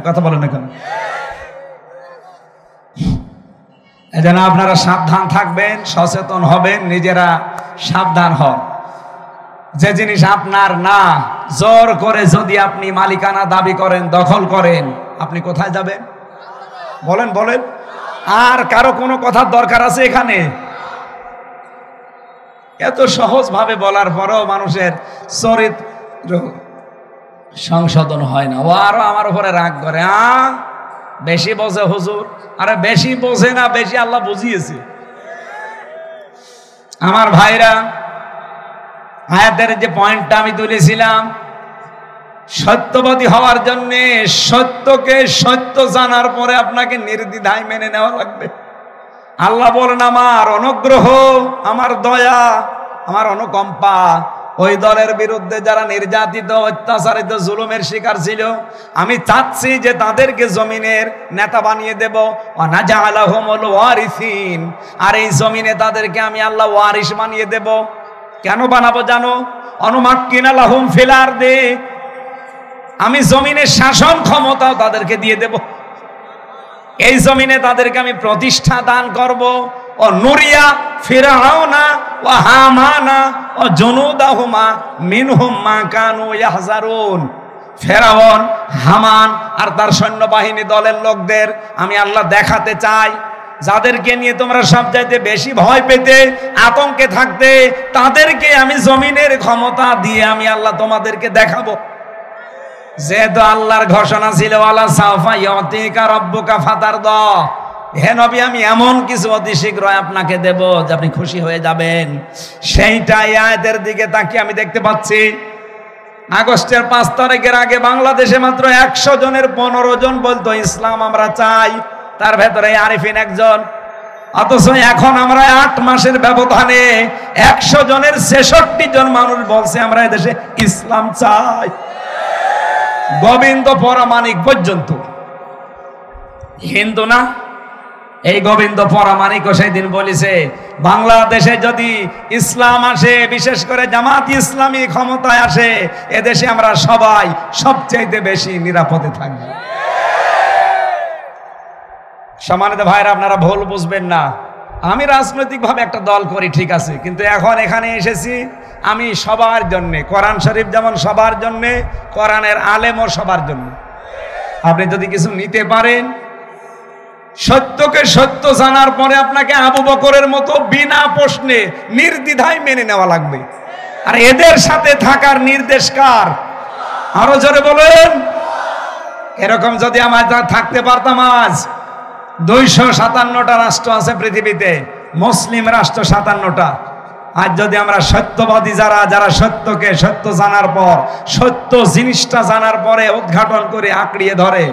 কথা বলেন না কেন? এজন্য আপনারা সাবধান থাকবেন, সচেতন হবেন, নিজেরা সাবধান হন। যে জিনিস আপনার না, জোর করে যদি আপনি মালিকানা দাবি করেন, দখল করেন, আপনি কোথায় যাবেন? বলেন বলেন। আর কারো কোনো কথার দরকার আছে এখানে? এত সহজ ভাবে বলার পরেও মানুষের চরিত্র সংশোধন হয় না। ও আরো আমার উপরে রাগ করে, বেশি বোঝে হুজুর। আরে বেশি বোঝে না, বেশি আল্লাহ বুঝিয়েছে। আমার ভাইরা, আয়াতের যে পয়েন্টটা আমি তুলেছিলাম, সত্যবাদী হওয়ার জন্য সত্যকে সত্য জানার পরে আপনাকে নির্দ্বিধায় মেনে নেওয়া লাগবে। আল্লাহ বলেন, আমার অনুগ্রহ, আমার দয়া, আমার অনুকম্পা ওই দলের বিরুদ্ধে যারা নির্যাতিত, অত্যাচারিত, জুলুমের শিকার ছিল, আমি চাচ্ছি যে তাদেরকে জমিনের নেতা বানিয়ে দেব। ওয়ানাজআলাহুমুল ওয়ারিসিন, আর এই জমিনে তাদেরকে আমি আল্লাহ ওয়ারিস বানিয়ে দেব। কেন বানাবো জানো? অনুমাক্কিনা লাহুম ফিল আরদি, আমি জমিনের শাসন ক্ষমতাও তাদেরকে দিয়ে দেব। এই জমিনে তাদেরকে আমি প্রতিষ্ঠা দান করব। ও নুরিয়া ফিরআউনা ওয়া হামানা ও জুনুদাহুমা মিনহুম মা কানু ইয়াহজারুন, ফেরাউন, হামান আর তার সৈন্যবাহিনী দলের লোকদের আমি আল্লাহ দেখাতে চাই, যাদেরকে নিয়ে তোমরা সবচাইতে বেশি ভয় পেতে, আতঙ্কে থাকতে, তাদেরকে আমি জমিনের ক্ষমতা দিয়ে আমি আল্লাহ তোমাদেরকে দেখাবো। যেহেতু আল্লাহর ঘোষণা ছিল, ওয়ালা সাওফা ইউতিকা রাব্বুকা ফাতারদা, হে নবী আমি এমন কিছু অতি শীঘ্রই আপনাকে দেব যে আপনি খুশি হয়ে যাবেন। সেইটাই আয়াতের দিকে তাকিয়ে আমি দেখতে পাচ্ছি। আগস্টের 5 তারিখের আগে বাংলাদেশে মাত্র 100 জনের 15 জন বলতো ইসলাম আমরা চাই, তার ভেতরে আরিফিন একজন। অথচ এখন আমরা 8 মাসের ব্যবধানে 100 জনের 66 জন মানুষ বলছে আমরা এদেশে ইসলাম চাই। গোবিন্দ পরামানিক পর্যন্ত হিন্দু না, এই গোবিন্দ পরামানিকও সেদিন বলেছে, বাংলাদেশে যদি ইসলাম আসে, বিশেষ করে জামাত ইসলামী ক্ষমতায় আসে, এদেশে আমরা সবাই সবচেয়ে বেশি নিরাপদে থাকবো। সম্মানিত ভাইরা, আপনারা ভুল বুঝবেন না। আমি রাজনৈতিকভাবে একটা দল করি, ঠিক আছে, কিন্তু এখন এখানে এসেছি আমি সবার জন্য। কোরআন শরীফ যেমন সবার জন্য, কোরআনের আলেমও সবার জন্য। আপনি যদি কিছু নিতে পারেন, সত্যকে সত্য জানার পরে আপনাকে আবু বকরের মতো বিনা প্রশ্নে নির্দ্বিধায় মেনে নেওয়া লাগবে। আর এদের সাথে থাকার নির্দেশ কার? আরো জোরে বলেন। এরকম যদি আমরা থাকতে পারতাম, আজ 257টা রাষ্ট্র আছে পৃথিবীতে, মুসলিম রাষ্ট্র 57টা। আজ যদি আমরা সত্যবাদী যারা সত্যকে সত্য জানার পর, সত্য জিনিসটা জানার পরে উদ্ঘাটন করে আঁকড়িয়ে ধরে,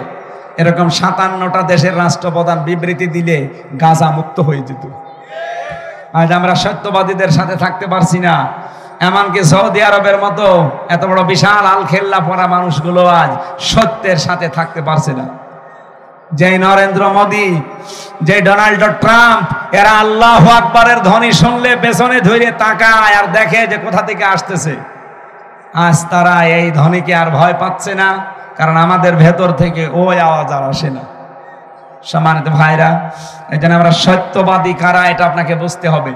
এরকম 57টা দেশের রাষ্ট্রপ্রধান বিবৃতি দিলে গাজা মুক্ত হয়ে যেত। আজ আমরা সত্যবাদীদের সাথে থাকতে পারছি না। এমনকি সৌদি আরবের মতো এত বড় বিশাল আলখেল্লা পরা মানুষগুলো আজ সত্যের সাথে থাকতে পারছে না। যে নরেন্দ্র মোদী, যে ডোনাল্ড ট্রাম্প, এরা আল্লাহু আকবারের ধ্বনি শুনলে পেছনে ধরে তাকায় আর দেখে যে কোথা থেকে আসতেছে। আজ তারা এই ধ্বনিকে আর ভয় পাচ্ছে না, কারণ আমাদের ভেতর থেকে ওই আওয়াজ আর আসে না। সম্মানিত ভাইরা, এই জন্য আমরা সত্যবাদী কারা এটা আপনাকে বুঝতে হবে।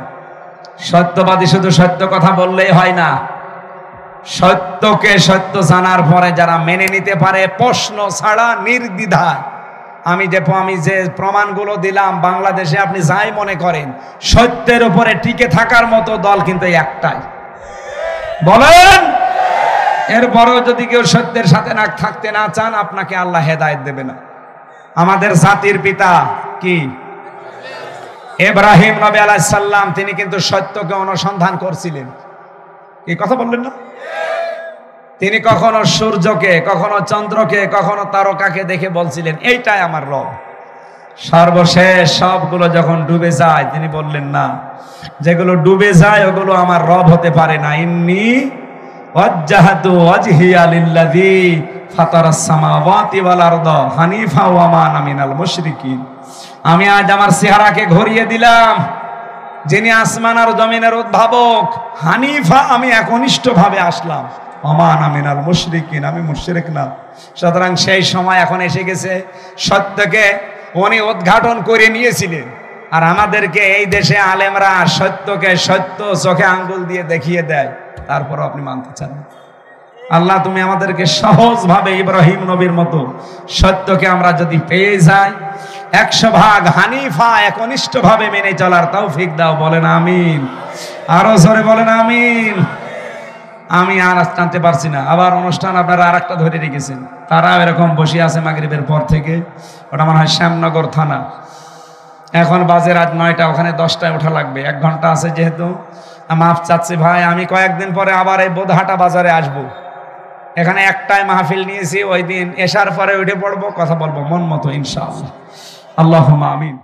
সত্যবাদী শুধু সত্য কথা বললেই হয় না, সত্যকে সত্য জানার পরে যারা মেনে নিতে পারে প্রশ্ন ছাড়া নির্দ্বিধায়। আমি যে প্রমাণগুলো দিলাম, বাংলাদেশে আপনি যাই মনে করেন, সত্যের উপরে টিকে থাকার মতো দল কিন্তু একটাই। বলেন। এরপরেও যদি কেউ সত্যের সাথে থাকতে না চান, আপনাকে আল্লাহ হেদায়েত দেবে না। আমাদের জাতির পিতা কি? ইব্রাহিম নবী আলাইহিস সালাম, তিনি কিন্তু সত্যকে অনুসন্ধান করছিলেন। এই কথা বললেন না? তিনি কখনো সূর্যকে, কখনো চন্দ্রকে, কখনো তারকাকে দেখে বলছিলেন এইটাই আমার রব। সর্বশেষ সবগুলো যখন ডুবে যায় তিনি বললেন না, যেগুলো ডুবে যায় ওগুলো আমার রব হতে পারে না। ইন্নী ওয়াজ্জাহাতু ওয়াজহিয়া লিল্লাযী ফাতারাস সামাওয়াতি ওয়াল আরদা হানিফা ওয়া মা আনা মিনাল মুশরিকিন। আমি আজ আমার চেহারাকে ঘুরিয়ে দিলাম, যিনি আসমান আর জমিনের উদ্ভাবক। হানিফা, আমি একনিষ্ঠভাবে আসলাম। ওয়া মা আনা মিনাল মুশরিকিন, আমি মুশরিক না। সুতরাং সেই সময় এখন এসে গেছে, সত্যকে উনি উদ্ঘাটন করে নিয়েছিলেন। আর আমাদেরকে এই দেশে আলেমরা সত্যকে সত্য চোখে আঙ্গুল দিয়ে দেখিয়ে দেয়, তারপরও আপনি মানতে চান না। আল্লাহ তুমি আমাদেরকে সহজভাবে ইব্রাহিম নবীর মতো সত্যকে আমরা যদি পেয়ে যাই, 100% হানিফা একনিষ্ঠভাবে মেনে চলার তৌফিক দাও। বলেন আমিন। আরো জোরে বলেন আমিন। আমি আর টানতে পারছি না। আবার অনুষ্ঠান আপনারা আর একটা ধরে রেখেছেন, তারা এরকম বসে আছে মাগরিবের পর থেকে। ওটা মনে হয় শ্যামনগর থানা। এখন বাজে রাত 9টা, ওখানে 10টায় ওঠা লাগবে, 1 ঘন্টা আছে যেহেতু। মাফ চাচ্ছি ভাই, আমি কয়েকদিন পরে আবার এই বোধহাটা বাজারে আসব। এখানে একটাই মাহফিল নিয়েছি, ওই দিন এশার পরে উঠে পড়বো, কথা বলবো মন মতো ইনশাআল্লাহ। আল্লাহুম্মা আমিন।